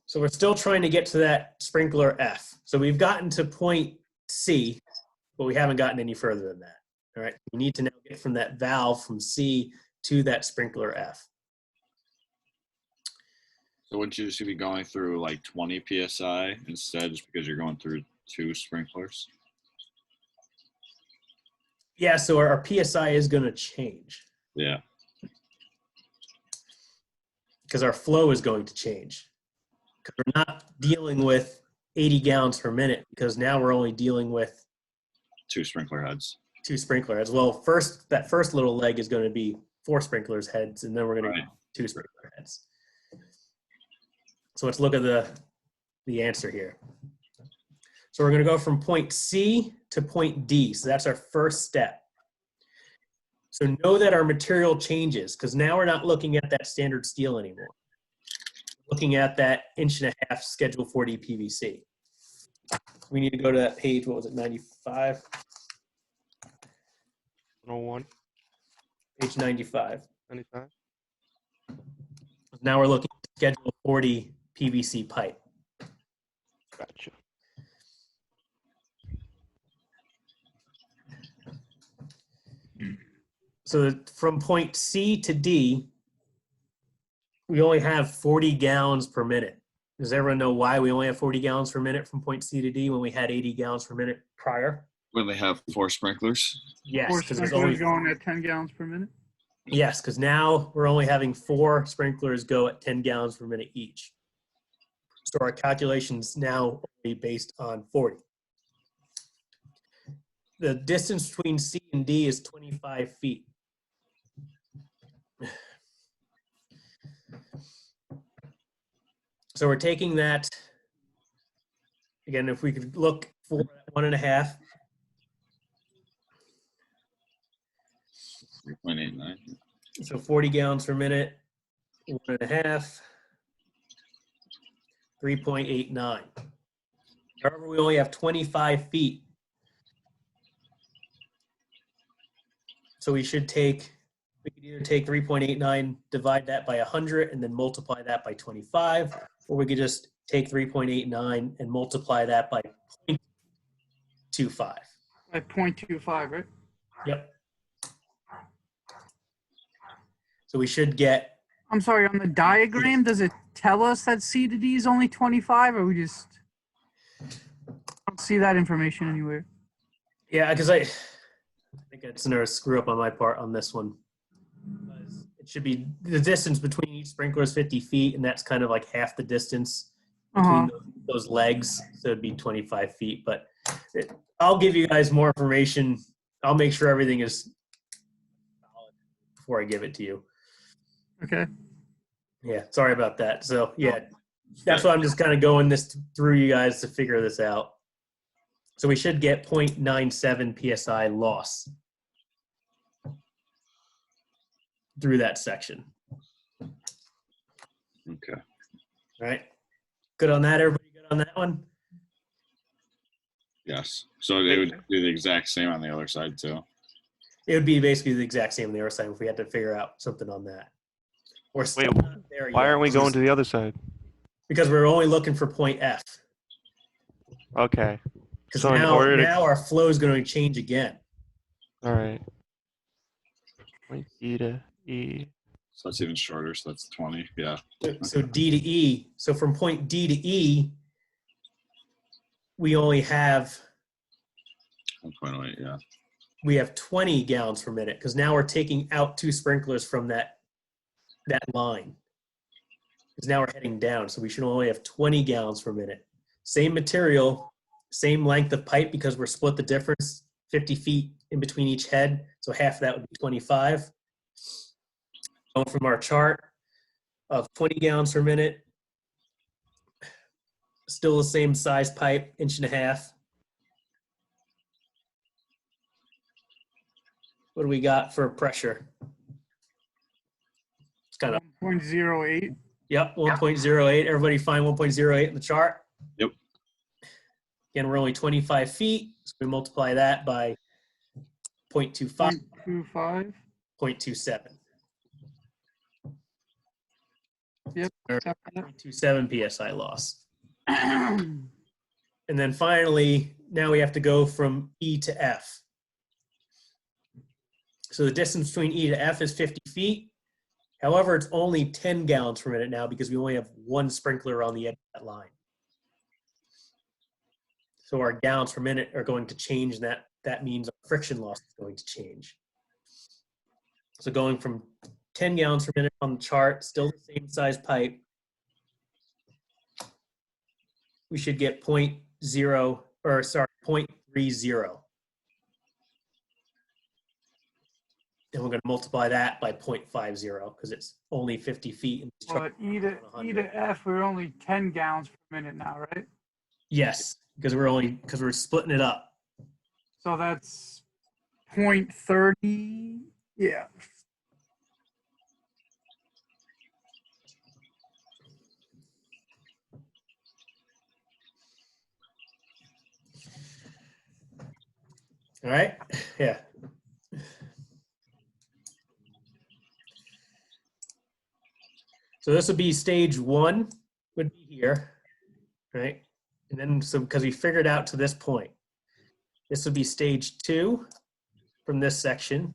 So we're still trying to get to that sprinkler F. So we've gotten to point C, but we haven't gotten any further than that. All right, we need to now get from that valve from C to that sprinkler F. So wouldn't you just be going through like 20 PSI instead, just because you're going through 2 sprinklers? Yeah, so our PSI is going to change Yeah. because our flow is going to change. Because we're not dealing with 80 gallons per minute, because now we're only dealing with 2 sprinkler heads. 2 sprinkler heads. Well, that first little leg is going to be 4 sprinklers heads, and then we're going to Right. do 2 sprinkler heads. So let's look at the answer here. So we're going to go from point C to point D. So that's our first step. So know that our material changes, because now we're not looking at that standard steel anymore. We're looking at that 1.5 inch Schedule 4D PVC. We need to go to that page, what was it, 95? 101, Page 95. 95. Now we're looking at Schedule 40 PVC pipe. Gotcha. So from point C to D, we only have 40 gallons per minute. Does everyone know why we only have 40 gallons per minute from point C to D when we had 80 gallons per minute prior? When they have 4 sprinklers? Yes, 4 because there's sprinklers only going at 10 gallons per minute. yes, because now we're only having 4 sprinklers go at 10 gallons per minute each. So our calculations now only based on 40. The distance between C and D is 25 feet. So we're taking that, again, if we could look for 1.5, 3.89. so 40 gallons per minute, 1.5, 3.89. However, we only have 25 feet. So we should take, we could either take 3.89, divide that by 100, and then multiply that by 25, or we could just take 3.89 and multiply that by 0.25. At 0.25, right? Yep. So we should get, I'm sorry, on the diagram, does it tell us that C to D is only 25, or we just don't see that information anywhere? yeah, because I think it's another screw up on my part on this one. It should be, the distance between each sprinkler is 50 feet, and that's kind of like half the distance between those legs, so it'd be 25 feet. But I'll give you guys more information. I'll make sure everything is solid before I give it to you. Okay. Yeah, sorry about that. So yeah, that's why I'm just kind of going this through you guys to figure this out. So we should get 0.97 PSI loss through that section. Okay. All right. Good on that. Everybody good on that one? Yes. So they would do the exact same on the other side too. It would be basically the exact same on the other side if we had to figure out something on that. We're still Wait, not there Why yet. aren't we going to the other side? Because we're only looking for point F. Okay. Because So in order to- now our flow is going to change again. All right. Point D to E. So that's even shorter. So that's 20. Yeah. So D to E. So from point D to E, we only have 1.08. Yeah. we have 20 gallons per minute because now we're taking out 2 sprinklers from that line. Because now we're heading down, so we should only have 20 gallons per minute. Same material, same length of pipe because we're split the difference 50 feet in between each head, so half of that would be 25. Going from our chart of 20 gallons per minute, still the same size pipe, 1.5 inches. What do we got for pressure? It's kind of 1.08. Yep, 1.08. Everybody find 1.08 in the chart? Yep. Again, we're only 25 feet, so we multiply that by 0.25, 0.25. 0.27. Yep. Or 0.27 PSI loss. And then finally, now we have to go from E to F. So the distance between E to F is 50 feet. However, it's only 10 gallons per minute now because we only have 1 sprinkler on the end of that line. So our gallons per minute are going to change, and that means our friction loss is going to change. So going from 10 gallons per minute on the chart, still the same size pipe, we should get 0.30. And we're going to multiply that by 0.50 because it's only 50 feet in this chart. But E to F, we're only 10 gallons per minute now, right? Yes, because we're splitting it up. So that's 0.30. Yeah. All right. Yeah. So this would be stage 1 would be here, right? And then, so because we figured out to this point, this would be stage 2 from this section,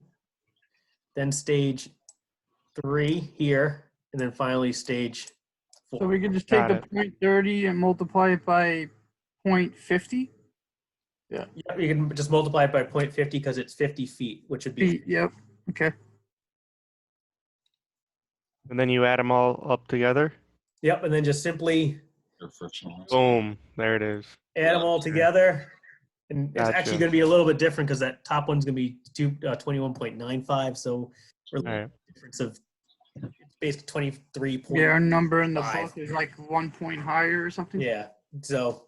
then stage 3 here, and then finally stage 4. So we could just take Got the 0.30 and multiply it by 0.50. Yeah, you can just multiply it by 0.50 because it's 50 feet, which would be, Yep. Okay. And then you add them all up together. yep, and then just simply Or friction loss. Boom. There it is. add them all together. And it's Gotcha. actually going to be a little bit different because that top one's going to be 21.95. So we're looking at a difference of basically 23. Yeah, our number in the Five. book is like 1 point higher or something. Yeah. So,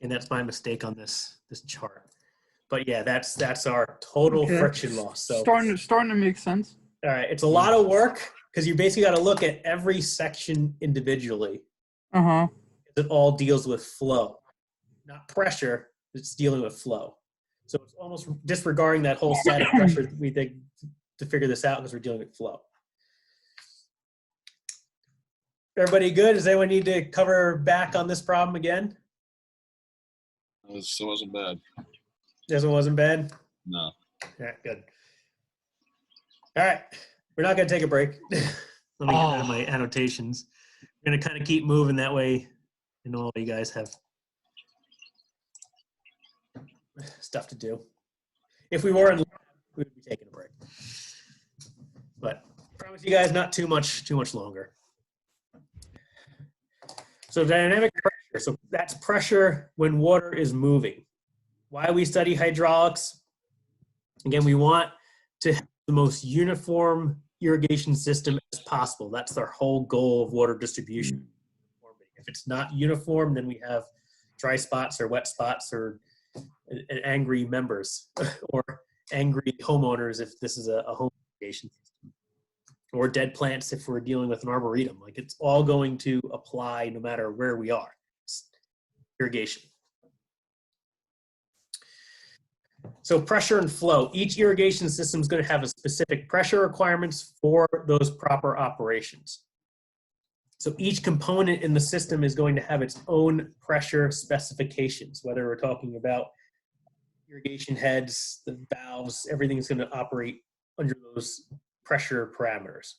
and that's my mistake on this chart. But yeah, that's our total Okay. friction loss. So Starting to make sense. all right, it's a lot of work because you basically got to look at every section individually. Uh-huh. It all deals with flow, not pressure. It's dealing with flow. So it's almost disregarding that whole static pressure we think to figure this out because we're dealing with flow. Everybody good? Does anyone need to cover back on this problem again? It wasn't bad. This one wasn't bad? No. All right, good. All right, we're not going to take a break. Let me get out of my annotations. We're going to kind of keep moving that way. I know all you guys have stuff to do. If we were in, we would be taking a break. But I promise you guys not too much longer. So dynamic pressure. So that's pressure when water is moving. Why we study hydraulics? Again, we want to have the most uniform irrigation system as possible. That's our whole goal of water distribution. If it's not uniform, then we have dry spots or wet spots or angry members or angry homeowners if this is a home irrigation system, or dead plants if we're dealing with an arboretum. Like, it's all going to apply no matter where we are. It's irrigation. So pressure and flow. Each irrigation system is going to have a specific pressure requirements for those proper operations. So each component in the system is going to have its own pressure specifications, whether we're talking about irrigation heads, the valves, everything's going to operate under those pressure parameters.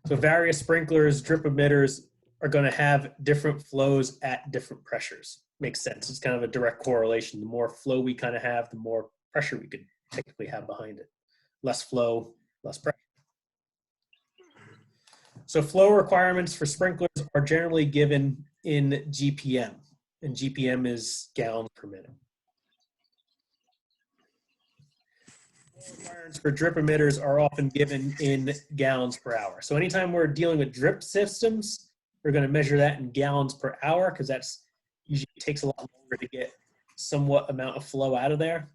So various sprinklers, drip emitters are going to have different flows at different pressures. Makes sense. It's kind of a direct correlation. The more flow we kind of have, the more pressure we could technically have behind it. Less flow, less pressure. So flow requirements for sprinklers are generally given in GPM, and GPM is gallons per minute. Flow requirements for drip emitters are often given in gallons per hour. So anytime we're dealing with drip systems, we're going to measure that in gallons per hour because that's usually takes a lot longer to get somewhat amount of flow out of there.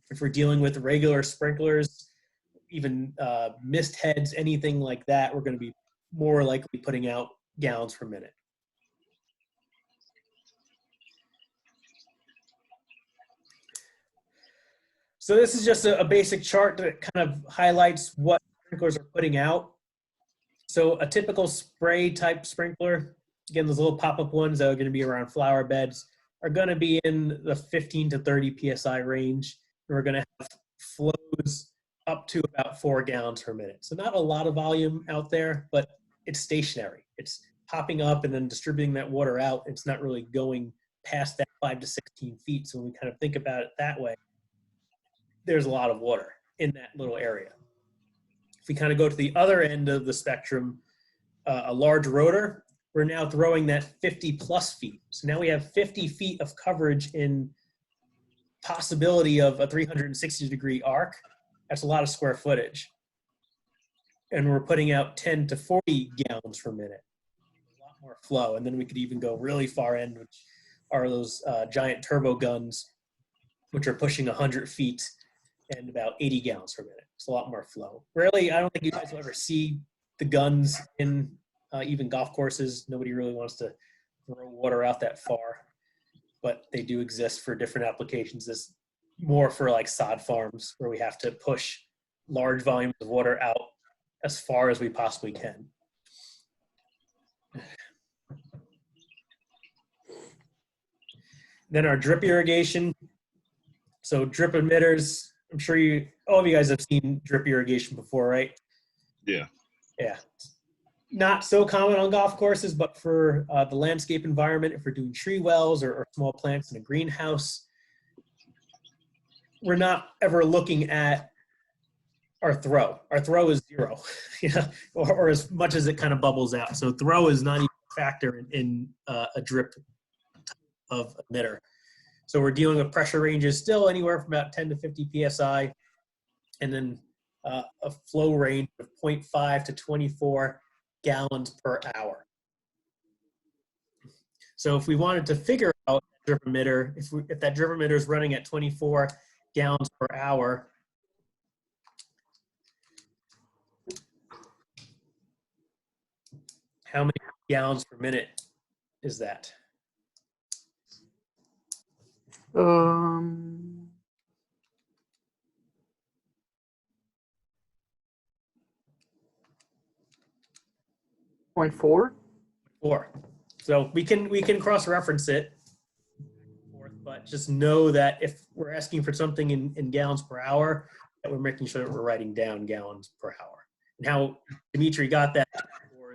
If we're dealing with regular sprinklers, even mist heads, anything like that, we're going to be more likely putting out gallons per minute. So this is just a basic chart that kind of highlights what sprinklers are putting out. So a typical spray type sprinkler, again, those little pop-up ones that are going to be around flower beds, are going to be in the 15 to 30 PSI range. And we're going to have flows up to about 4 gallons per minute. So not a lot of volume out there, but it's stationary. It's popping up and then distributing that water out. It's not really going past that 5 to 16 feet. So when we kind of think about it that way, there's a lot of water in that little area. If we kind of go to the other end of the spectrum, a large rotor, we're now throwing that 50 plus feet. So now we have 50 feet of coverage in possibility of a 360-degree arc. That's a lot of square footage. And we're putting out 10 to 40 gallons per minute. A lot more flow. And then we could even go really far end, which are those giant turbo guns, which are pushing 100 feet and about 80 gallons per minute. It's a lot more flow. Rarely, I don't think you guys will ever see the guns in even golf courses. Nobody really wants to throw water out that far, but they do exist for different applications. This more for like sod farms where we have to push large volumes of water out as far as we possibly can. Then our drip irrigation. So drip emitters, I'm sure all of you guys have seen drip irrigation before, right? Yeah. Yeah. Not so common on golf courses, but for the landscape environment, if we're doing tree wells or small plants in a greenhouse, we're not ever looking at our throw. Our throw is 0, you know, or as much as it kind of bubbles out. So throw is not even a factor in a drip of emitter. So we're dealing with pressure ranges still anywhere from about 10 to 50 PSI, and then a flow range of 0.5 to 24 gallons per hour. So if we wanted to figure out a drip emitter, if that drip emitter is running at 24 gallons per hour, how many gallons per minute is that? 0.4. 4. So we can cross-reference it, but just know that if we're asking for something in gallons per hour, that we're making sure that we're writing down gallons per hour. And how Dimitri got that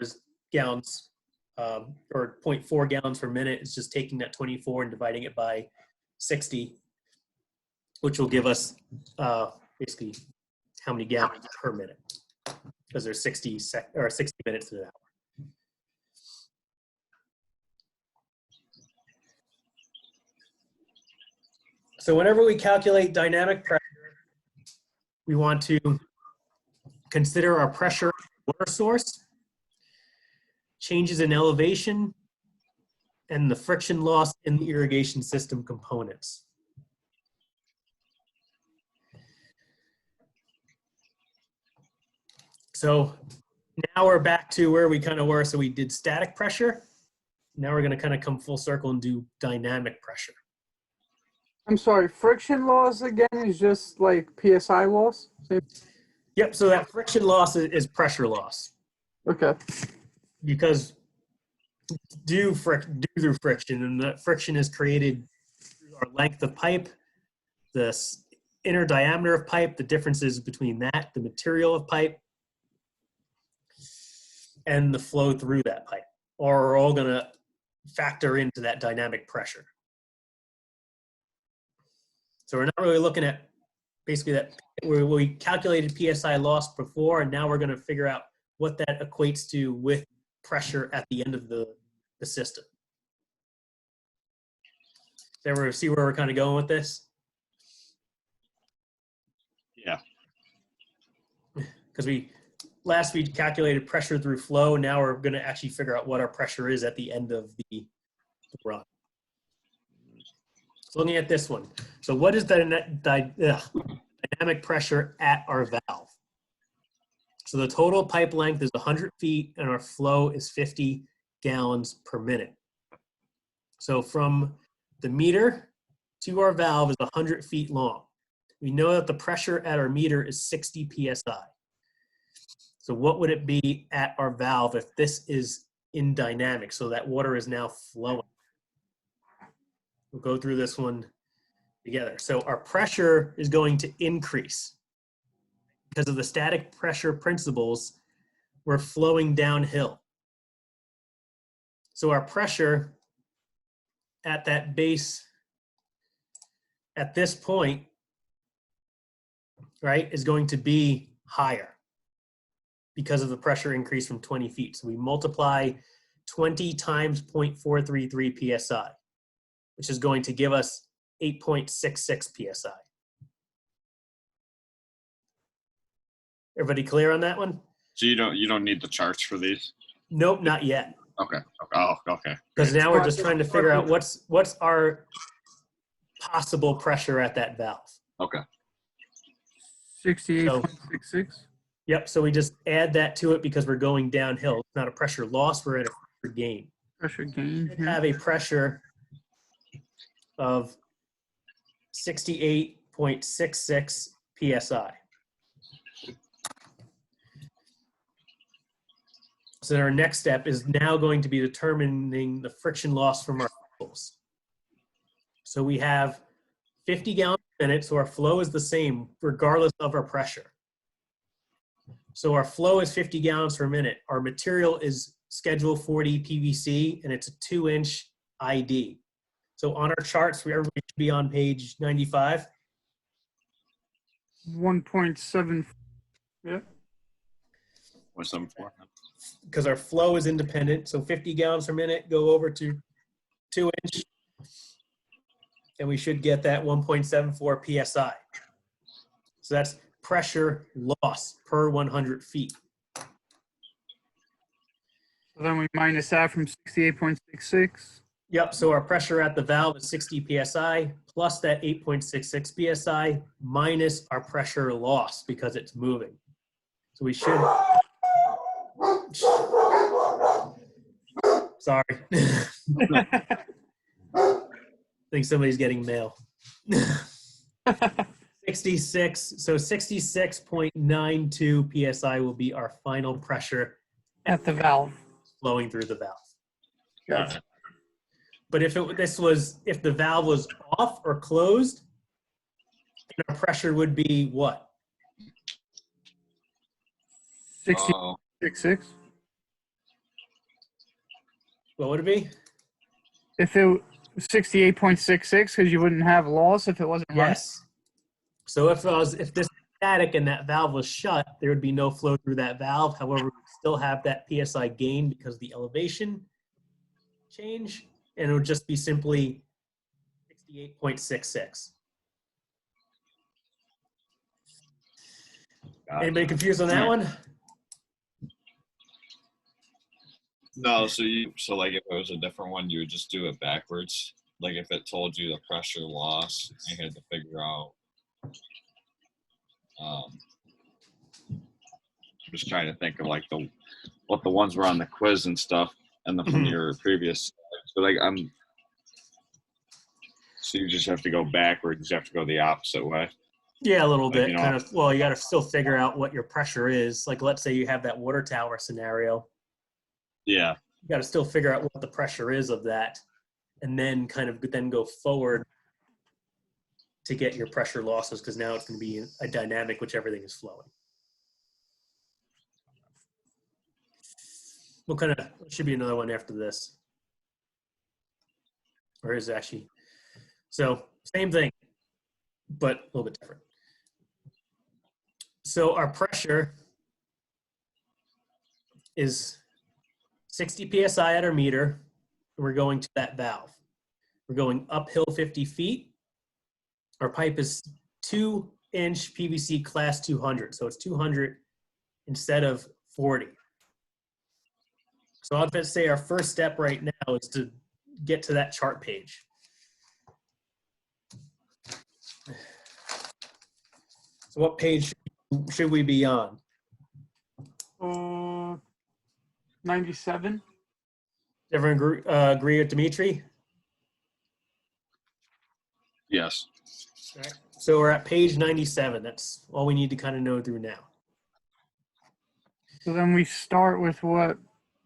is gallons or 0.4 gallons per minute is just taking that 24 and dividing it by 60, which will give us basically how many gallons per minute, because there's 60 minutes to an hour. So whenever we calculate dynamic pressure, we want to consider our pressure water source, changes in elevation, and the friction loss in the irrigation system components. So now we're back to where we kind of were. So we did static pressure. Now we're going to kind of come full circle and do dynamic pressure. I'm sorry, friction loss again is just like PSI loss? Yep, so that friction loss is pressure loss. Okay. Because due through friction, and that friction is created our length of pipe, the inner diameter of pipe, the differences between that, the material of pipe, and the flow through that pipe, are all going to factor into that dynamic pressure. So we're not really looking at basically that where we calculated PSI loss before, and now we're going to figure out what that equates to with pressure at the end of the system. So see where we're kind of going with this? Yeah. Because last we calculated pressure through flow. Now we're going to actually figure out what our pressure is at the end of the run. So looking at this one. So what is the dynamic pressure at our valve? So the total pipe length is 100 feet and our flow is 50 gallons per minute. So from the meter to our valve is 100 feet long. We know that the pressure at our meter is 60 PSI. So what would it be at our valve if this is in dynamic? So that water is now flowing. We'll go through this one together. So our pressure is going to increase. Because of the static pressure principles, we're flowing downhill. So our pressure at that base, at this point, right, is going to be higher because of the pressure increase from 20 feet. So we multiply 20 times 0.433 PSI, which is going to give us 8.66 PSI. Everybody clear on that one? So you don't need the charts for these? Nope, not yet. Okay. Oh, okay. Because now we're just trying to figure out what's our possible pressure at that valve. Okay. 68.66. Yep, so we just add that to it because we're going downhill. It's not a pressure loss, we're at a pressure gain. Pressure gain. We have a pressure of 68.66 PSI. So our next step is now going to be determining the friction loss from our flows. So we have 50 gallons per minute, so our flow is the same regardless of our pressure. So our flow is 50 gallons per minute. Our material is Schedule 40 PVC, and it's a 2-inch ID. So on our charts, everybody should be on page 95. 1.7. Yeah. 1.74. Because our flow is independent. So 50 gallons per minute, go over to 2-inch, and we should get that 1.74 PSI. So that's pressure loss per 100 feet. So then we minus that from 68.66. Yep, so our pressure at the valve is 60 PSI plus that 8.66 PSI minus our pressure loss because it's moving. So we should, sorry. I think somebody's getting mail. 66, so 66.92 PSI will be our final pressure At the valve. flowing through the valve. Got it. But if the valve was off or closed, then our pressure would be what? 60.66. What would it be? If it was 68.66, because you wouldn't have loss if it wasn't running. Yes. So if this was static and that valve was shut, there would be no flow through that valve. However, we still have that PSI gain because of the elevation change, and it would just be simply 68.66. Anybody confused on that one? No, so like if it was a different one, you would just do it backwards. Like if it told you the pressure loss, you had to figure out. I'm just trying to think of like what the ones were on the quiz and stuff, and from your previous. So like so you just have to go backwards. You have to go the opposite way. Yeah, a little bit. You know, kind of. Well, you got to still figure out what your pressure is. Like, let's say you have that water tower scenario. Yeah. You got to still figure out what the pressure is of that, and then kind of go forward to get your pressure losses, because now it's going to be a dynamic which everything is flowing. What kind of, should be another one after this. Or is it actually, so same thing, but a little bit different. So our pressure is 60 PSI at our meter. And we're going to that valve. We're going uphill 50 feet. Our pipe is 2-inch PVC class 200. So it's 200 instead of 40. So I'll just say our first step right now is to get to that chart page. So what page should we be on? 97. Everyone agree with Dimitri? Yes. All right. So we're at page 97. That's all we need to kind of know through now. So then we start with what?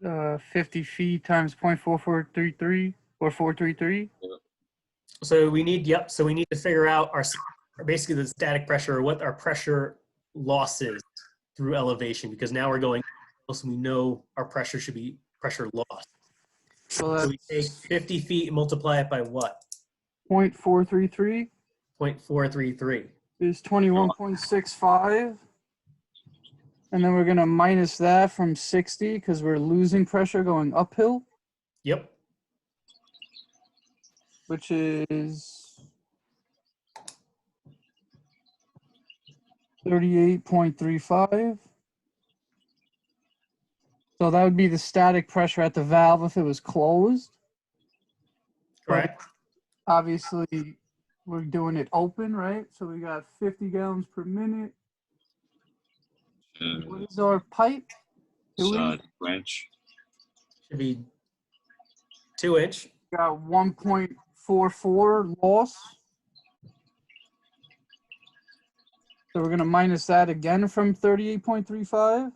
50 feet times 0.4433 or 433. So we need, yep. So we need to figure out our basically the static pressure, or what our pressure loss is through elevation, because now we're going, so we know our pressure should be pressure loss. So So that's we take 50 feet and multiply it by what? 0.433 0.433. is 21.65. And then we're going to minus that from 60 because we're losing pressure going uphill, Yep. which is 38.35. So that would be the static pressure at the valve if it was closed. Correct. Obviously, we're doing it open, right? So we got 50 gallons per minute. What is our pipe? Wrench. Should be 2-inch. We got 1.44 loss. So we're going to minus that again from 38.35.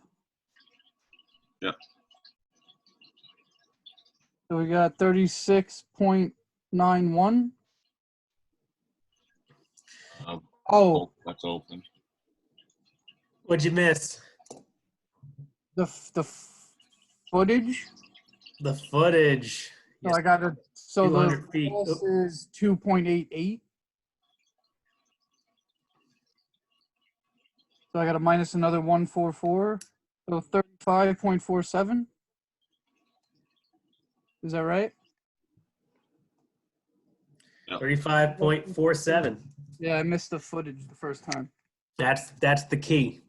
Yep. So we got 36.91. Oh, That's open. What'd you miss? the footage. The footage. So I got it. So the 200 feet. loss is 2.88. So I got to minus another 144. So 35.47. Is that right? 35.47. Yeah, I missed the footage the first time. That's the key.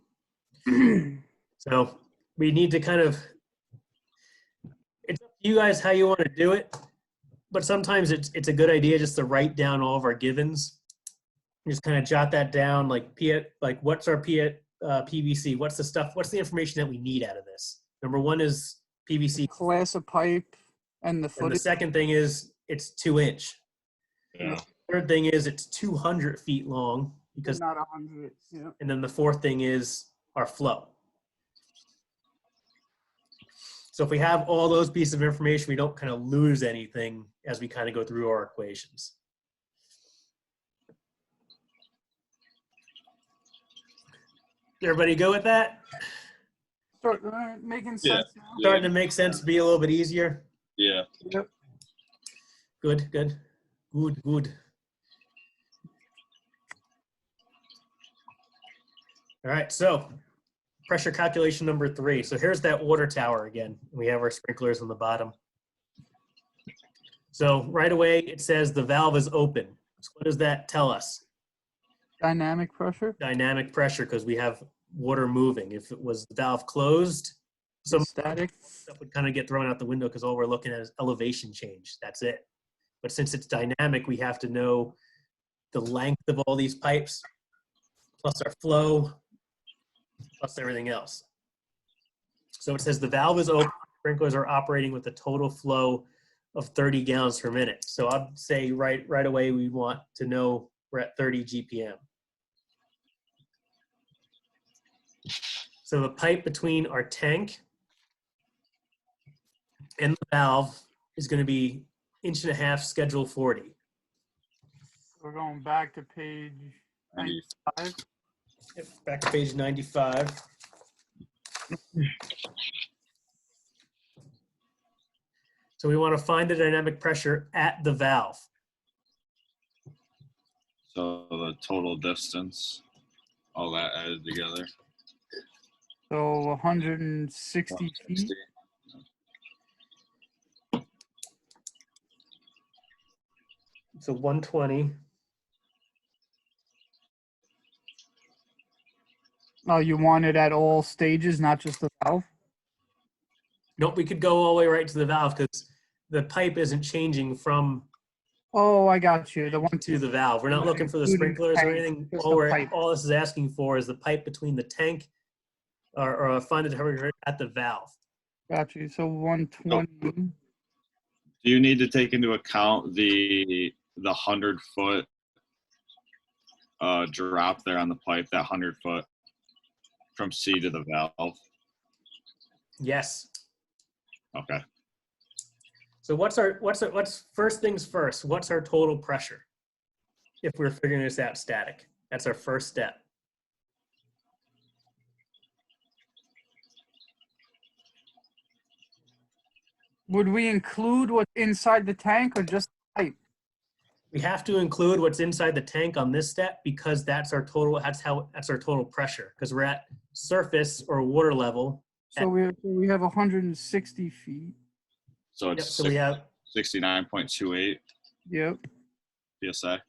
So we need to kind of, it's up to you guys how you want to do it, but sometimes it's a good idea just to write down all of our givens. Just kind of jot that down, like what's our PVC? What's the information that we need out of this? Number one is PVC. Class of pipe and the And the footage. second thing is it's 2-inch. Yeah. Third thing is it's 200 feet long, because, Not 100. Yeah. and then the fourth thing is our flow. So if we have all those pieces of information, we don't kind of lose anything as we kind of go through our equations. Everybody go with that? Start making sense Yeah. now. Starting to make sense, be a little bit easier. Yeah. Yep. Good. All right, so pressure calculation number 3. So here's that water tower again. We have our sprinklers on the bottom. So right away, it says the valve is open. So what does that tell us? Dynamic pressure. Dynamic pressure, because we have water moving. If it was the valve closed, some Static. stuff would kind of get thrown out the window because all we're looking at is elevation change. That's it. But since it's dynamic, we have to know the length of all these pipes, plus our flow, plus everything else. So it says the valve is open, sprinklers are operating with a total flow of 30 gallons per minute. So I'd say right away we want to know we're at 30 GPM. So the pipe between our tank and the valve is going to be 1.5" schedule 40. We're going back to page 95. Yep, back to page 95. So we want to find the dynamic pressure at the valve. So the total distance, all that added together. So 160 feet. 160. So 120. Oh, you want it at all stages, not just the valve? Nope, we could go all the way right to the valve because the pipe isn't changing from Oh, I got you. The one to the valve. We're not Not looking for the including sprinklers or tank, anything. just All, the pipe. all this is asking for is the pipe between the tank or find the temperature at the valve. Got you. So 120. Do you need to take into account the 100-foot drop there on the pipe, that 100-foot from C to the valve? Yes. Okay. So what's first things first? What's our total pressure? If we're figuring this out static, that's our first step. Would we include what's inside the tank or just the pipe? We have to include what's inside the tank on this step because that's our total. That's our total pressure because we're at surface or water level. So we have 160 feet. So Yep, it's so we have 69.28 Yep. psi.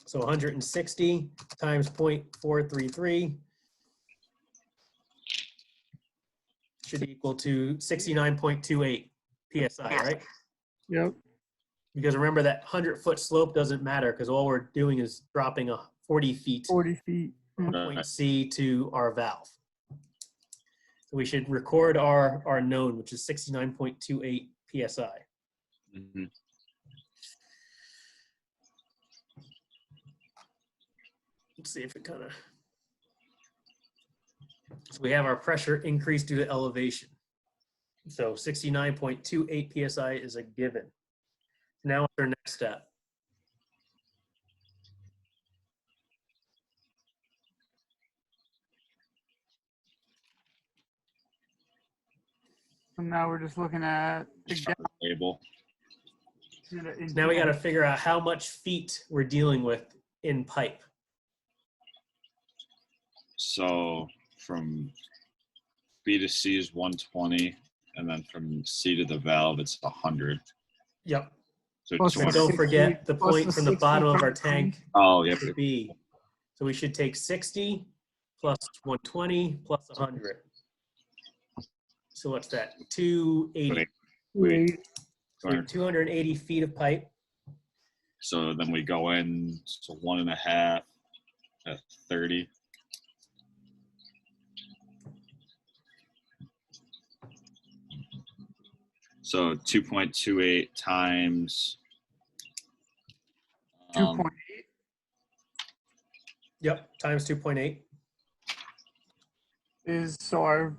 so 160 times 0.433 should equal to 69.28 psi, right? Yep. Because remember that 100-foot slope doesn't matter because all we're doing is dropping 40 feet 40 feet. from point C to our valve. So we should record our known, which is 69.28 psi. Mhm. Let's see if it kind of. So we have our pressure increase due to elevation. So 69.28 psi is a given. Now what's our next step? So now we're just looking at the Table. Now we got to figure out how much feet we're dealing with in pipe. So from B to C is 120, and then from C to the valve it's 100. Yep. So Plus And 200. don't forget the plus point the from the 60 bottom of from our the tank Oh, yep. to B. So we should take 60 plus 120 plus 100. So what's that? 280. Wait. So we have 280 feet of pipe. So then we go in, so 1.5 at 30. So 2.28 times 2.8. Yep, times 2.8. is, so our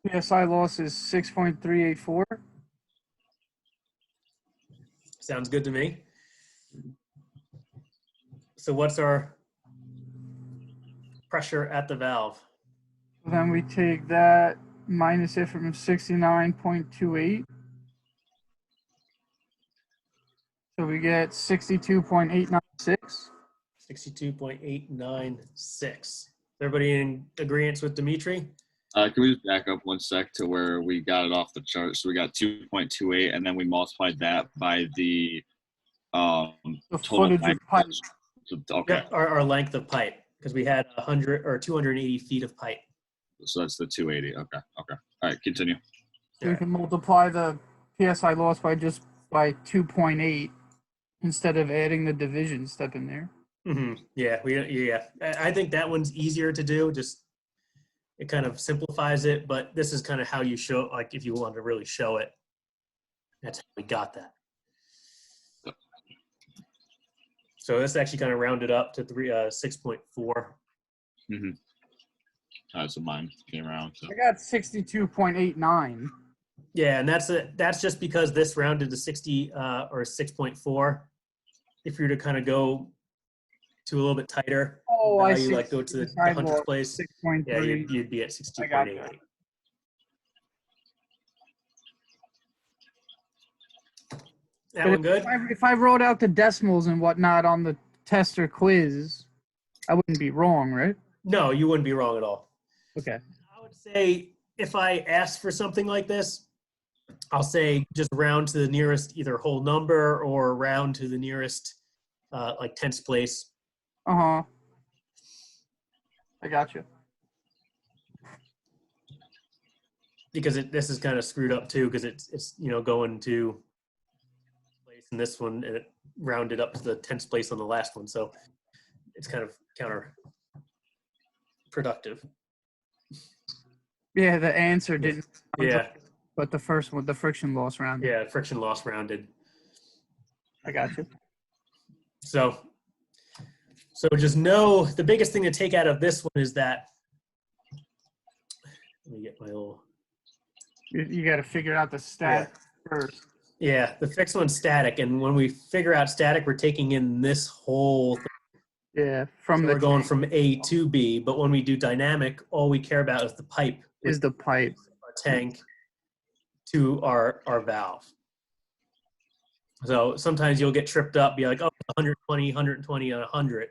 PSI loss is 6.384. Sounds good to me. So what's our pressure at the valve? Then we take that minus it from 69.28. So we get 62.896. 62.896. Everybody in agreement with Dimitri? Can we just back up one sec to where we got it off the chart? So we got 2.28, and then we multiplied that by the The total footage of length. pipe. So, okay, Yep, our length of pipe, because we had 100 or 280 feet of pipe. so that's the 280. Okay. All right, continue. So we can multiply the PSI loss by 2.8 instead of adding the division step in there. Yeah, I think that one's easier to do. Just it kind of simplifies it, but this is kind of how you show, like if you want to really show it. That's how we got that. So this actually kind of rounded up to 6.4. So mine came around. So. I got 62.89. Yeah, and that's just because this rounded to 60 or 6.4. if you were to kind of go to a little bit tighter Oh, I value, see. like go to the PSI 100th loss, place, 6.3. yeah, you'd be at I got 62.88. That But one good? if I wrote out the decimals and whatnot on the test or quiz, I wouldn't be wrong, right? No, you wouldn't be wrong at all. Okay. I would say if I ask for something like this, I'll say just round to the nearest either whole number or round to the nearest like tenths place. Uh-huh. I got you. Because this is kind of screwed up too, because it's going to place in this one and it rounded up to the tenths place on the last one, so it's kind of counterproductive. Yeah, the answer didn't. Yeah, But the first one, the friction loss round. yeah, friction loss rounded. I got you. So just know the biggest thing to take out of this one is that. Let me get my little. You got to figure out the stat first. Yeah, the fixed one's static, and when we figure out static, we're taking in this whole thing. Yeah, So we're going from A to B, but when we do dynamic, all we care about is the pipe. is the pipe. Our tank to our valve. So sometimes you'll get tripped up, be like, oh, 120, 120, and 100,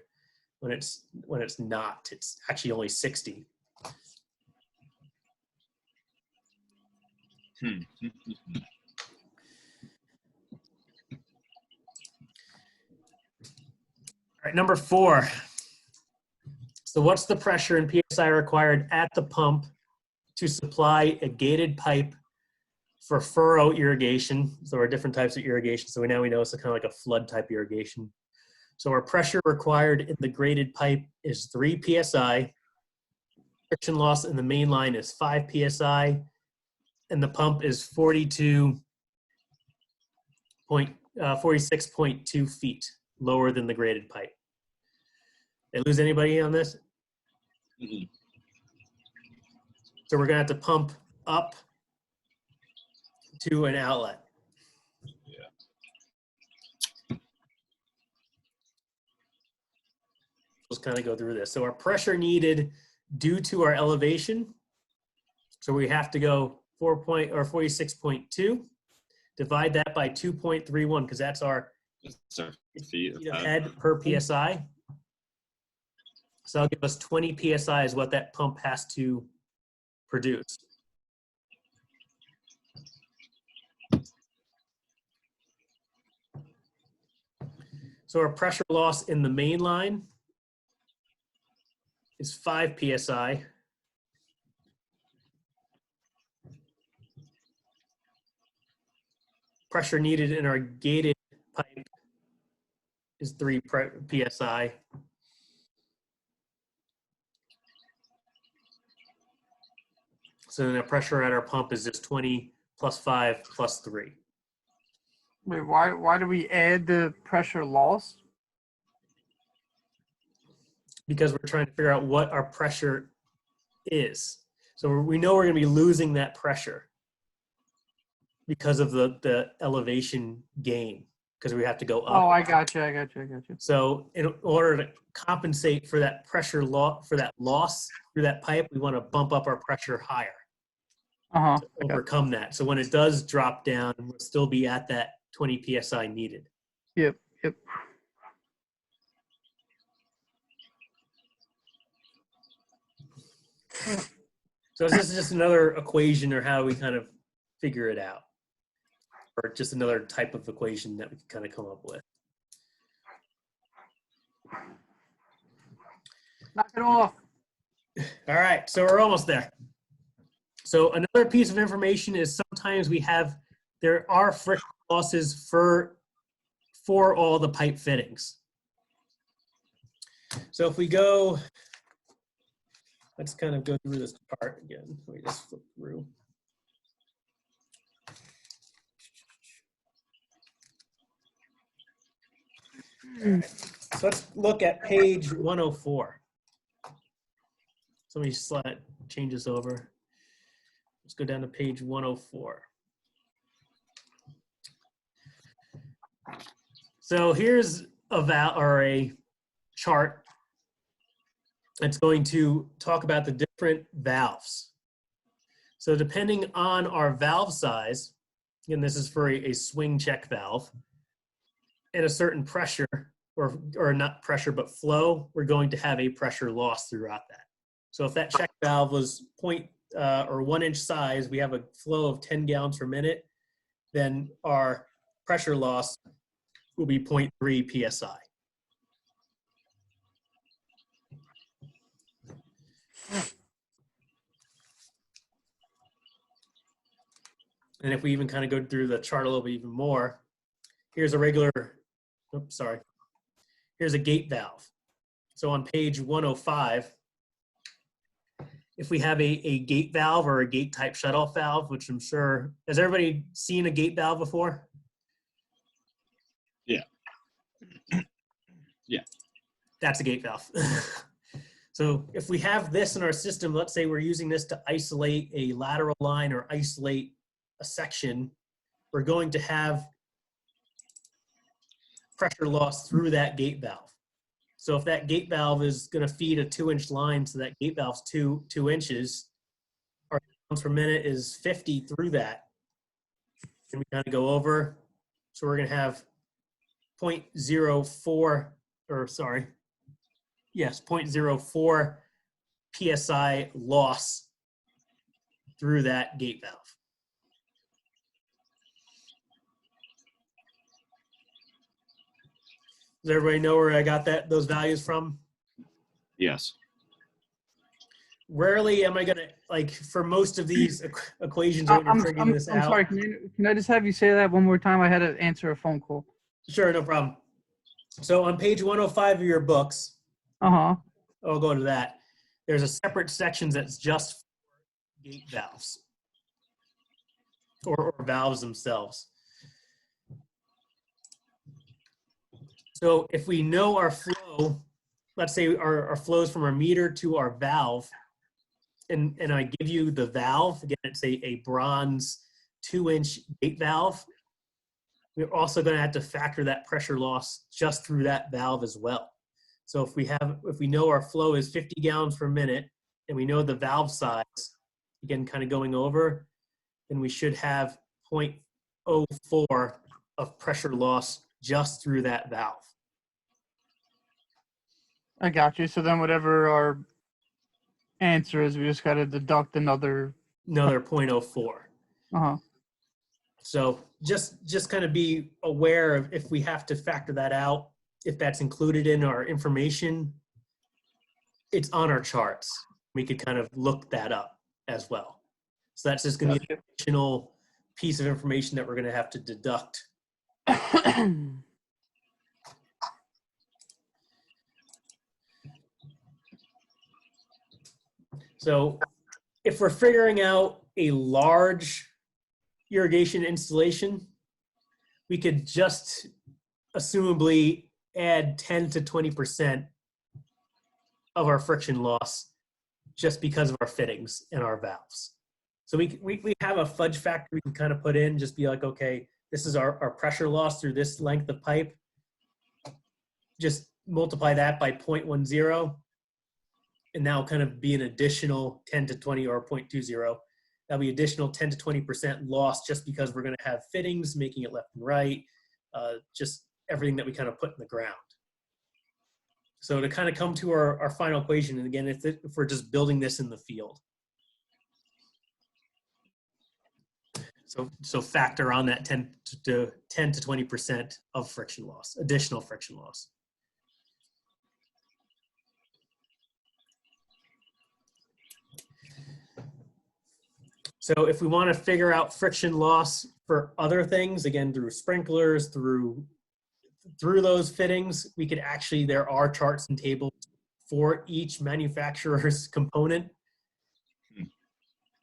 when it's not. It's actually only 60. All right, number 4. So what's the pressure in PSI required at the pump to supply a gated pipe for furrow irrigation? So there are different types of irrigation. So now we know it's kind of like a flood type irrigation. So our pressure required in the graded pipe is 3 PSI. Friction loss in the main line is 5 PSI. And the pump is 46.2 feet lower than the graded pipe. Did I lose anybody on this? Mhm. So we're gonna have to pump up to an outlet. Let's kind of go through this. So our pressure needed due to our elevation. So we have to go 46.2. Divide that by 2.31 because that's our So feet feet of head per PSI. So that'll give us 20 PSI is what that pump has to produce. So our pressure loss in the main line is 5 PSI. Pressure needed in our gated pipe is 3 PSI. So then the pressure at our pump is just 20 plus 5 plus 3. Wait, why do we add the pressure loss? Because we're trying to figure out what our pressure is. So we know we're going to be losing that pressure because of the elevation gain, because we have to go up. Oh, I got you. So in order to compensate for that pressure loss through that pipe, we want to bump up our pressure higher Uh-huh. to overcome that. So when it does drop down, we'll still be at that 20 PSI needed. Yep. So this is just another equation or how we kind of figure it out, or just another type of equation that we can kind of come up with. Knock it off. All right, so we're almost there. So another piece of information is sometimes there are friction losses for all the pipe fittings. So if we go, let's kind of go through this part again. Let me just flip through. All right. So let's look at page 104. Somebody change this over. Let's go down to page 104. So here's a chart that's going to talk about the different valves. So depending on our valve size, and this is for a swing check valve, and a certain pressure, or not pressure, but flow, we're going to have a pressure loss throughout that. So if that check valve was 1 inch size, we have a flow of 10 gallons per minute, then our pressure loss will be 0.3 PSI. And if we even kind of go through the chart a little bit even more, here's a regular, oops, sorry. Here's a gate valve. So on page 105, if we have a gate valve or a gate type shutoff valve, which I'm sure, has everybody seen a gate valve before? Yeah. Yeah. That's a gate valve. So if we have this in our system, let's say we're using this to isolate a lateral line or isolate a section, we're going to have pressure loss through that gate valve. So if that gate valve is going to feed a 2-inch line, so that gate valve's 2 inches, our gallons per minute is 50 through that. And we kind of go over. So we're going to have 0.04, or sorry, yes, 0.04 PSI loss through that gate valve. Does everybody know where I got those values from? Yes. Rarely am I gonna, like, for most of these equations when you're figuring this I'm out. sorry. Can I just have you say that one more time? I had to answer a phone call. Sure, no problem. So on page 105 of your books, Uh-huh. I'll go to that. There's a separate section that's just for gate valves or valves themselves. So if we know our flow, let's say our flows from our meter to our valve, and I give you the valve, again, it's a bronze 2-inch gate valve, we're also going to have to factor that pressure loss just through that valve as well. So if we know our flow is 50 gallons per minute, and we know the valve size, again, kind of going over, then we should have 0.04 of pressure loss just through that valve. I got you. So then whatever our answer is, we just got to deduct another. 0.04. Uh-huh. So just kind of be aware of if we have to factor that out, if that's included in our information, it's on our charts. We could kind of look that up as well. So that's just going to be an additional piece of information that we're going to have to deduct. So if we're figuring out a large irrigation installation, we could just assumably add 10 to 20% of our friction loss just because of our fittings and our valves. So we have a fudge factor we can kind of put in, just be like, okay, this is our pressure loss through this length of pipe. Just multiply that by 0.10, and now kind of be an additional 10 to 20 or 0.20. That'll be additional 10 to 20% loss just because we're going to have fittings, making it left and right, just everything that we kind of put in the ground. So to kind of come to our final equation, and again, if we're just building this in the field. So factor on that 10 to 20% of friction loss, additional friction loss. So if we want to figure out friction loss for other things, again, through sprinklers, through those fittings, we could actually, there are charts and tables for each manufacturer's component.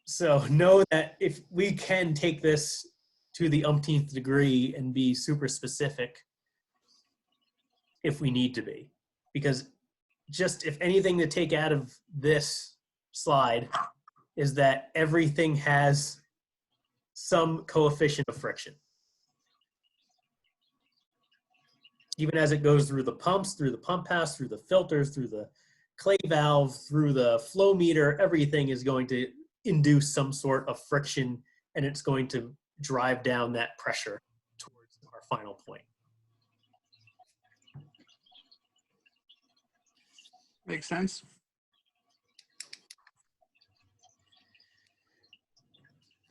So know that if we can take this to the umpteenth degree and be super specific if we need to be. Because just if anything to take out of this slide is that everything has some coefficient of friction. even as it goes through the pumps, through the pump house, through the filters, through the clay valve, through the flow meter, everything is going to induce some sort of friction, and it's going to drive down that pressure towards our final point. Makes sense.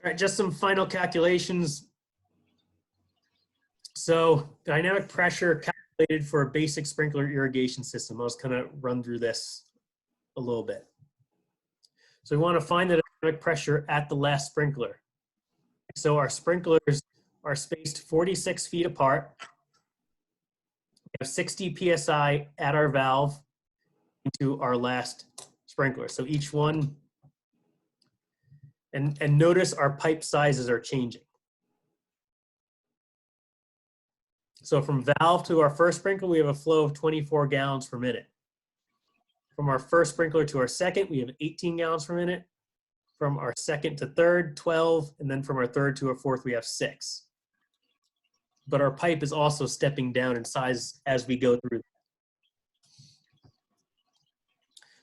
All right, just some final calculations. So dynamic pressure calculated for a basic sprinkler irrigation system. I'll just kind of run through this a little bit. So we want to find the dynamic pressure at the last sprinkler. So our sprinklers are spaced 46 feet apart. We have 60 PSI at our valve into our last sprinkler. So each one, and notice our pipe sizes are changing. So from valve to our first sprinkler, we have a flow of 24 gallons per minute. From our first sprinkler to our second, we have 18 gallons per minute. From our second to third, 12, and then from our third to our fourth, we have 6. But our pipe is also stepping down in size as we go through.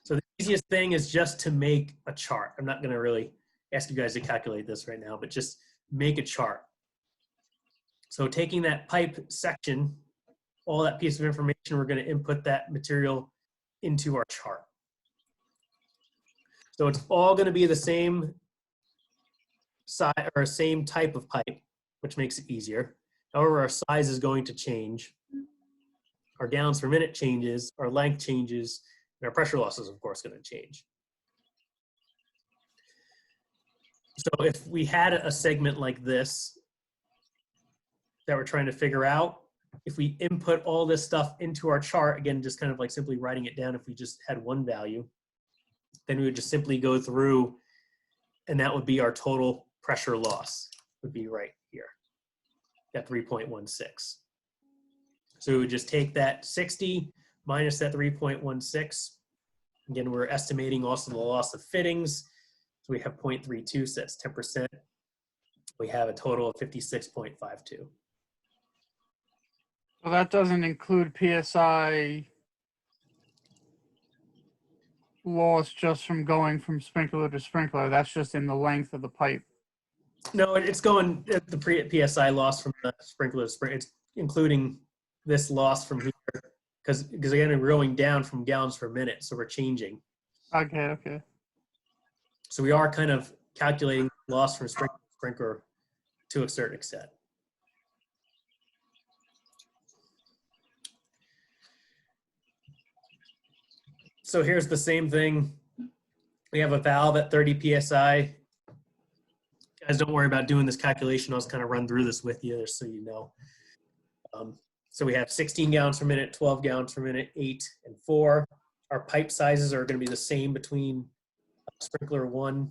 So the easiest thing is just to make a chart. I'm not going to really ask you guys to calculate this right now, but just make a chart. So taking that pipe section, all that piece of information, we're going to input that material into our chart. So it's all going to be the same size or same type of pipe, which makes it easier. However, our size is going to change. Our gallons per minute changes, our length changes, and our pressure loss is, of course, going to change. So if we had a segment like this that we're trying to figure out, if we input all this stuff into our chart, again, just kind of like simply writing it down, if we just had one value, then we would just simply go through, and that would be our total pressure loss, would be right here at 3.16. So we would just take that 60 minus that 3.16. Again, we're estimating also the loss of fittings. So we have 0.32, so that's 10%. We have a total of 56.52. So that doesn't include PSI loss just from going from sprinkler to sprinkler. That's just in the length of the pipe. No, it's going, the PSI loss from the sprinkler to sprinkler, it's including this loss from here, because again, we're going down from gallons per minute, so we're changing. Okay. So we are kind of calculating loss from sprinkler to sprinkler to a certain extent. So here's the same thing. We have a valve at 30 PSI. Guys, don't worry about doing this calculation. I'll just kind of run through this with you just so you know. So we have 16 gallons per minute, 12 gallons per minute, 8 and 4. Our pipe sizes are going to be the same between sprinkler 1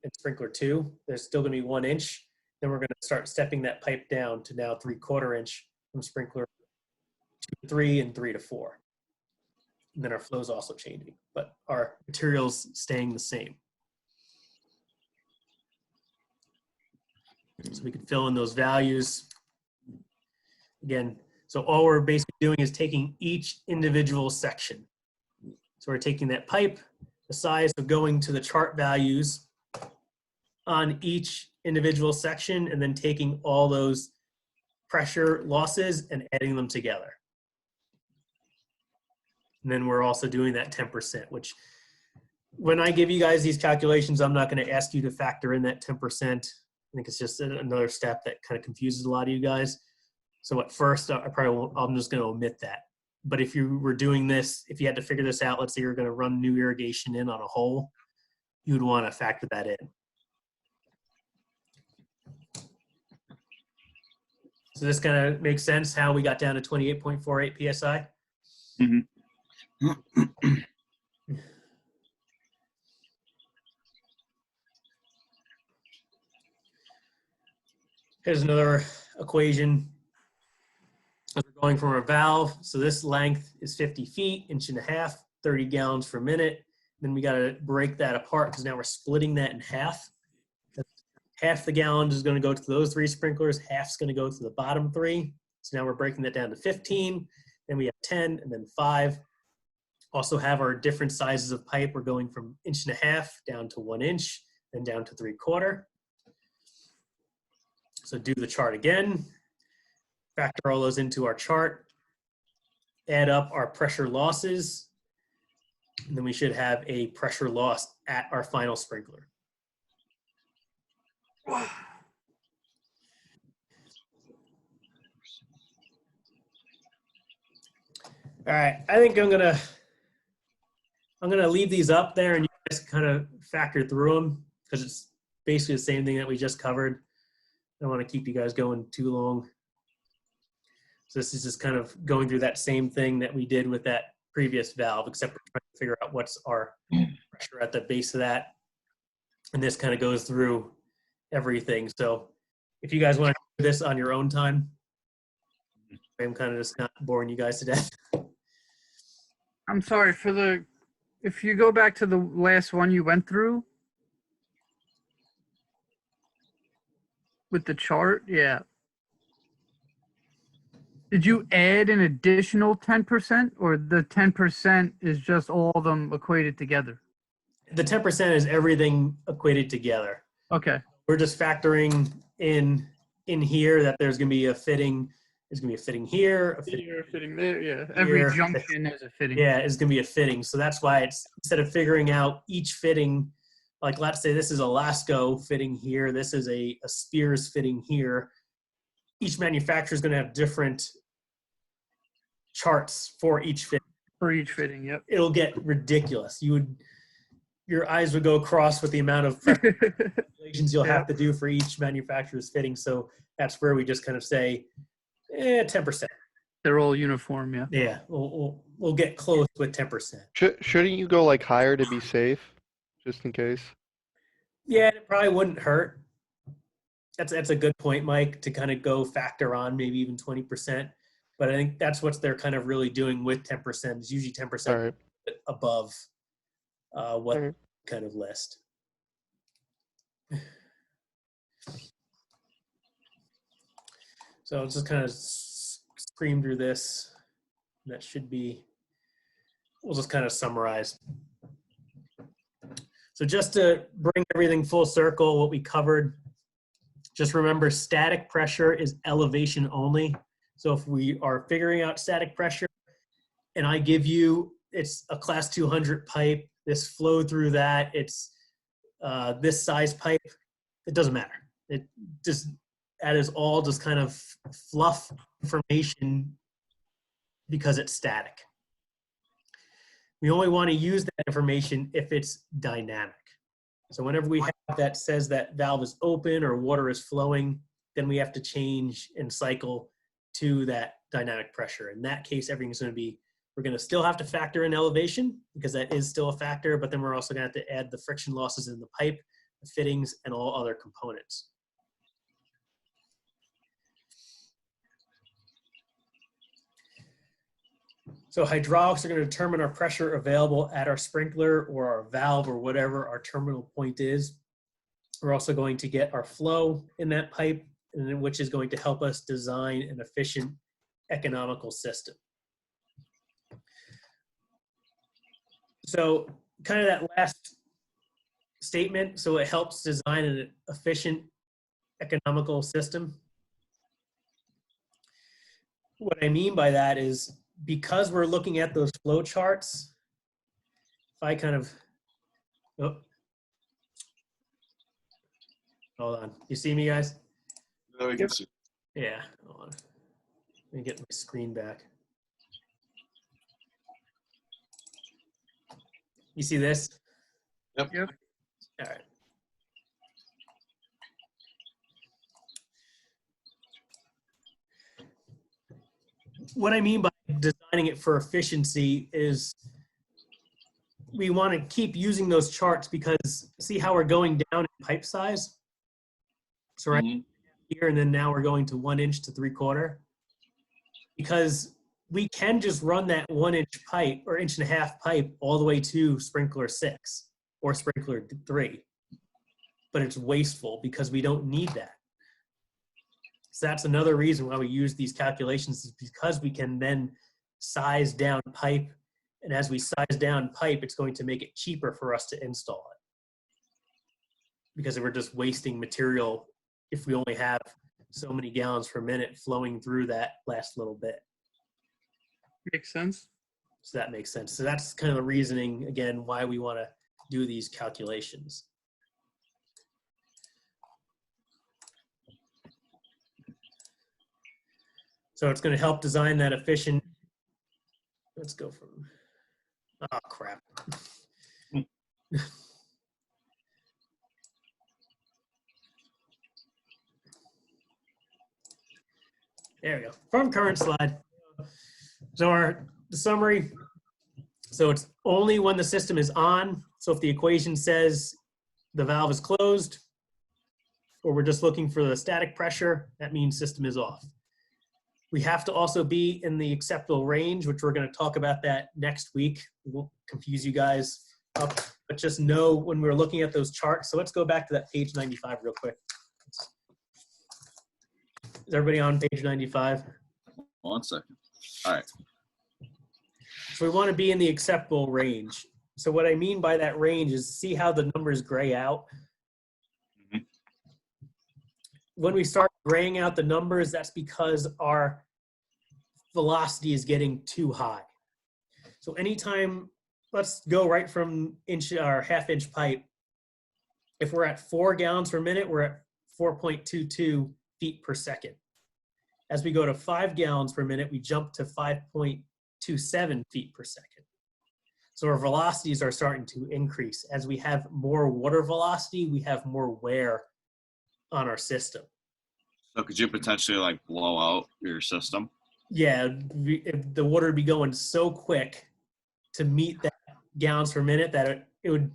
and sprinkler 2. There's still going to be 1 inch. Then we're going to start stepping that pipe down to now 3/4 inch from sprinkler 2 to 3 and 3 to 4. And then our flow is also changing, but our material's staying the same. So we can fill in those values. Again, so all we're basically doing is taking each individual section. So we're taking that pipe, the size of going to the chart values on each individual section, and then taking all those pressure losses and adding them together. And then we're also doing that 10%, which when I give you guys these calculations, I'm not going to ask you to factor in that 10%. I think it's just another step that kind of confuses a lot of you guys. So at first, I probably won't, I'm just going to omit that. But if you were doing this, if you had to figure this out, let's say you're going to run new irrigation in on a hole, you'd want to factor that in. So this kind of makes sense how we got down to 28.48 PSI? Mm-hmm. Here's another equation. We're going from our valve. So this length is 50 feet, 1.5 inches, 30 gallons per minute. Then we got to break that apart because now we're splitting that in half. Half the gallons is going to go to those 3 sprinklers. Half's going to go to the bottom 3. So now we're breaking that down to 15. then we have 10, and then 5. Also have our different sizes of pipe. We're going from 1.5 inches down to 1 inch, then down to 3/4. So do the chart again, factor all those into our chart, add up our pressure losses, and then we should have a pressure loss at our final sprinkler. All right, I think I'm gonna leave these up there, and you guys kind of factor through them because it's basically the same thing that we just covered. I don't want to keep you guys going too long. So this is just kind of going through that same thing that we did with that previous valve, except we're trying to figure out what's our pressure at the base of that. And this kind of goes through everything. So if you guys want to do this on your own time, I'm kind of just not boring you guys to death. I'm sorry for if you go back to the last one you went through with the chart, yeah. Did you add an additional 10% or the 10% is just all of them equated together? The 10% is everything equated together. Okay. We're just factoring in here that there's going to be a fitting. There's going to be a fitting here, a fitting Here, fitting there, yeah. Every here. junction has a fitting. Yeah, it's going to be a fitting. So that's why it's, instead of figuring out each fitting, like let's say this is a Lasco fitting here, this is a Spears fitting here. Each manufacturer is going to have different charts for each fit. For each fitting, yep. It'll get ridiculous. Your eyes would go across with the amount of calculations you'll have to do for each manufacturer's fitting. So that's where we just kind of say, 10%. They're all uniform, yeah. Yeah, we'll get close with 10%. Shouldn't you go like higher to be safe, just in case? Yeah, it probably wouldn't hurt. That's a good point, Mike, to kind of go factor on maybe even 20%. But I think that's what they're kind of really doing with 10%. Is usually 10% All right. above what All right. kind of list. So I'll just kind of scream through this. That should be, we'll just kind of summarize. So just to bring everything full circle, what we covered, just remember static pressure is elevation only. So if we are figuring out static pressure and I give you, it's a class 200 pipe, this flow through that, it's this size pipe, it doesn't matter. It just, that is all just kind of fluff information because it's static. We only want to use that information if it's dynamic. So whenever we have that says that valve is open or water is flowing, then we have to change and cycle to that dynamic pressure. In that case, everything's going to be, we're going to still have to factor in elevation because that is still a factor, but then we're also going to have to add the friction losses in the pipe, the fittings, and all other components. So hydraulics are going to determine our pressure available at our sprinkler or our valve or whatever our terminal point is. We're also going to get our flow in that pipe, and then which is going to help us design an efficient, economical system. So kind of that last statement, so it helps design an efficient, economical system. What I mean by that is because we're looking at those flow charts, if I kind of, oh, hold on. You see me, guys? No, we can see. Yeah, hold on. Let me get my screen back. You see this? Yep. Yep. All right. What I mean by designing it for efficiency is we want to keep using those charts because see how we're going down in pipe size? So right here, and then now we're going to 1 inch to 3/4. Because we can just run that 1 inch pipe or 1.5 inch pipe all the way to sprinkler 6 or sprinkler 3. But it's wasteful because we don't need that. So that's another reason why we use these calculations is because we can then size down pipe. And as we size down pipe, it's going to make it cheaper for us to install it. Because we're just wasting material if we only have so many gallons per minute flowing through that last little bit. Makes sense. So that makes sense. So that's kind of the reasoning, again, why we want to do these calculations. So it's going to help design that efficient. Let's go from, oh crap. There we go. From current slide. So the summary. So it's only when the system is on. So if the equation says the valve is closed, or we're just looking for the static pressure, that means system is off. We have to also be in the acceptable range, which we're going to talk about that next week. We won't confuse you guys up, but just know when we're looking at those charts. So let's go back to that page 95 real quick. Is everybody on page 95? 1 second. All right. So we want to be in the acceptable range. So what I mean by that range is see how the numbers gray out. When we start graying out the numbers, that's because our velocity is getting too high. So anytime, let's go right from inch or half-inch pipe. If we're at 4 gallons per minute, we're at 4.22 feet per second. As we go to 5 gallons per minute, we jump to 5.27 feet per second. So our velocities are starting to increase. As we have more water velocity, we have more wear on our system. So could you potentially like blow out your system? Yeah, the water would be going so quick to meet that gallons per minute that it would,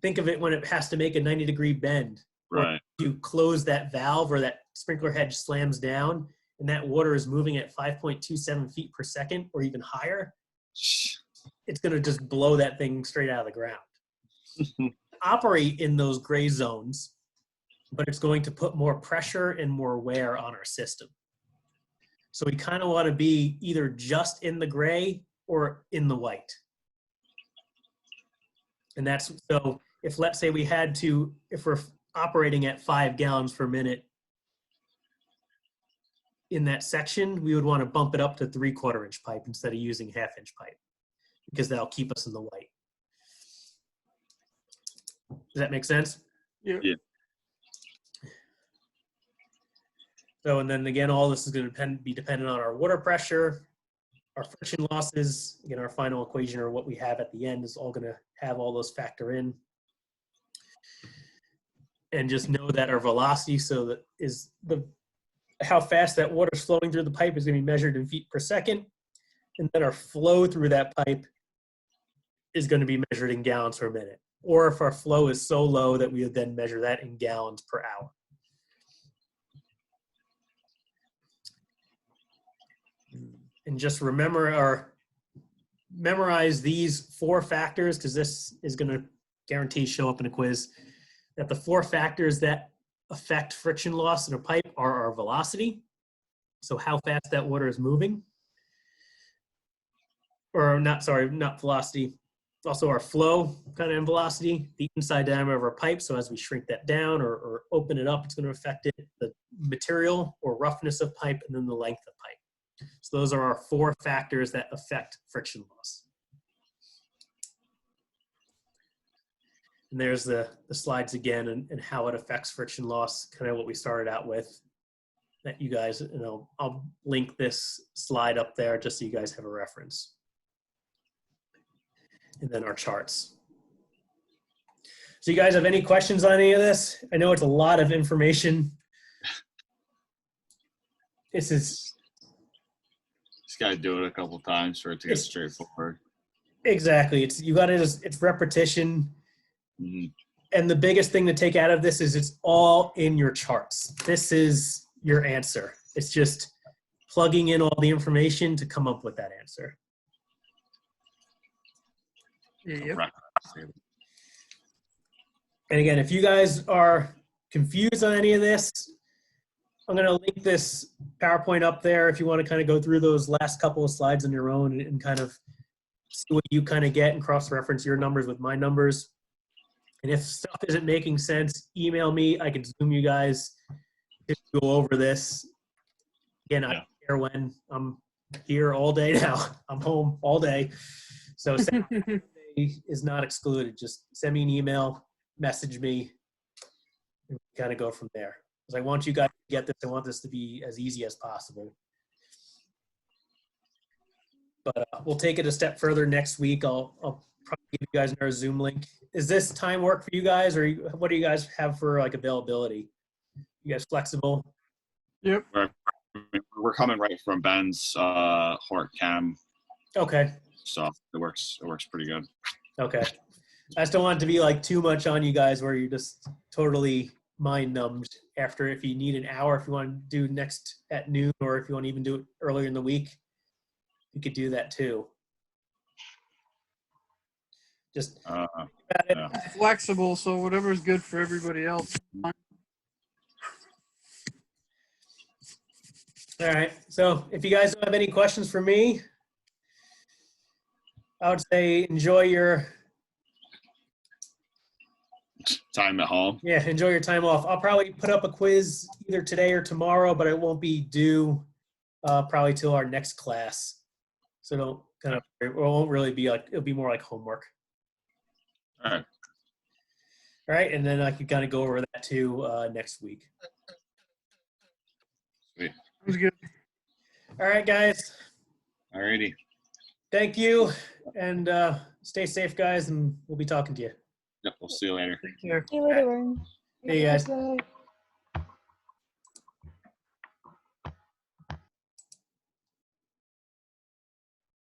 think of it when it has to make a 90-degree bend. Right. You close that valve or that sprinkler head slams down and that water is moving at 5.27 feet per second or even higher. It's going to just blow that thing straight out of the ground. Operate in those gray zones, but it's going to put more pressure and more wear on our system. So we kind of want to be either just in the gray or in the white. And that's, so if let's say we had to, if we're operating at 5 gallons per minute in that section, we would want to bump it up to 3/4 inch pipe instead of using half-inch pipe, because that'll keep us in the white. Does that make sense? Yeah. Yeah. So, and then again, all this is going to be dependent on our water pressure, our friction losses. Again, our final equation or what we have at the end is all going to have all those factor in. And just know that our velocity, so that is how fast that water is flowing through the pipe is going to be measured in feet per second. And then our flow through that pipe is going to be measured in gallons per minute. Or if our flow is so low that we would then measure that in gallons per hour. And just remember or memorize these 4 factors, because this is going to guarantee show up in a quiz, that the 4 factors that affect friction loss in a pipe are our velocity, so how fast that water is moving, or not velocity, also our flow kind of in velocity, the inside diameter of our pipe, so as we shrink that down or open it up, it's going to affect it, the material or roughness of pipe, and then the length of pipe. So those are our 4 factors that affect friction loss. And there's the slides again and how it affects friction loss, kind of what we started out with. That you guys, I'll link this slide up there just so you guys have a reference. And then our charts. So you guys have any questions on any of this? I know it's a lot of information. This is... Just got to do it a couple times for it to get straightforward. Exactly. It's repetition. Mm-hmm. And the biggest thing to take out of this is it's all in your charts. This is your answer. It's just plugging in all the information to come up with that answer. Yep. And again, if you guys are confused on any of this, I'm going to link this PowerPoint up there if you want to kind of go through those last couple of slides on your own and kind of see what you kind of get and cross-reference your numbers with my numbers. And if stuff isn't making sense, email me. I can Zoom you guys to go over this. Again, I don't care when. I'm here all day now. I'm home all day. So Saturday is not excluded. Just send me an email, message me, and kind of go from there. Because I want you guys to get this. I want this to be as easy as possible. But we'll take it a step further next week. I'll probably give you guys another Zoom link. Is this time work for you guys, or what do you guys have for like availability? You guys flexible? Yep. We're coming right from Ben's Hort Chem, Okay. so it works pretty good. Okay. I just don't want it to be like too much on you guys where you're just totally mind numbed after. If you need an hour, if you want to do next at noon, or if you want to even do it earlier in the week, you could do that too. Just Yeah. Flexible, so whatever's good for everybody else. all right. So if you guys don't have any questions for me, I would say enjoy your Time at home. enjoy your time off. I'll probably put up a quiz either today or tomorrow, but it won't be due probably till our next class. So don't kind of, it won't really be like, it'll be more like homework. All right. All right, and then I could kind of go over that too next week. Sounds good. All right, guys. All righty. Thank you, and stay safe, guys, and we'll be talking to you. Yep. We'll see you later. Take care. See you later, Ryan. See you guys. Bye.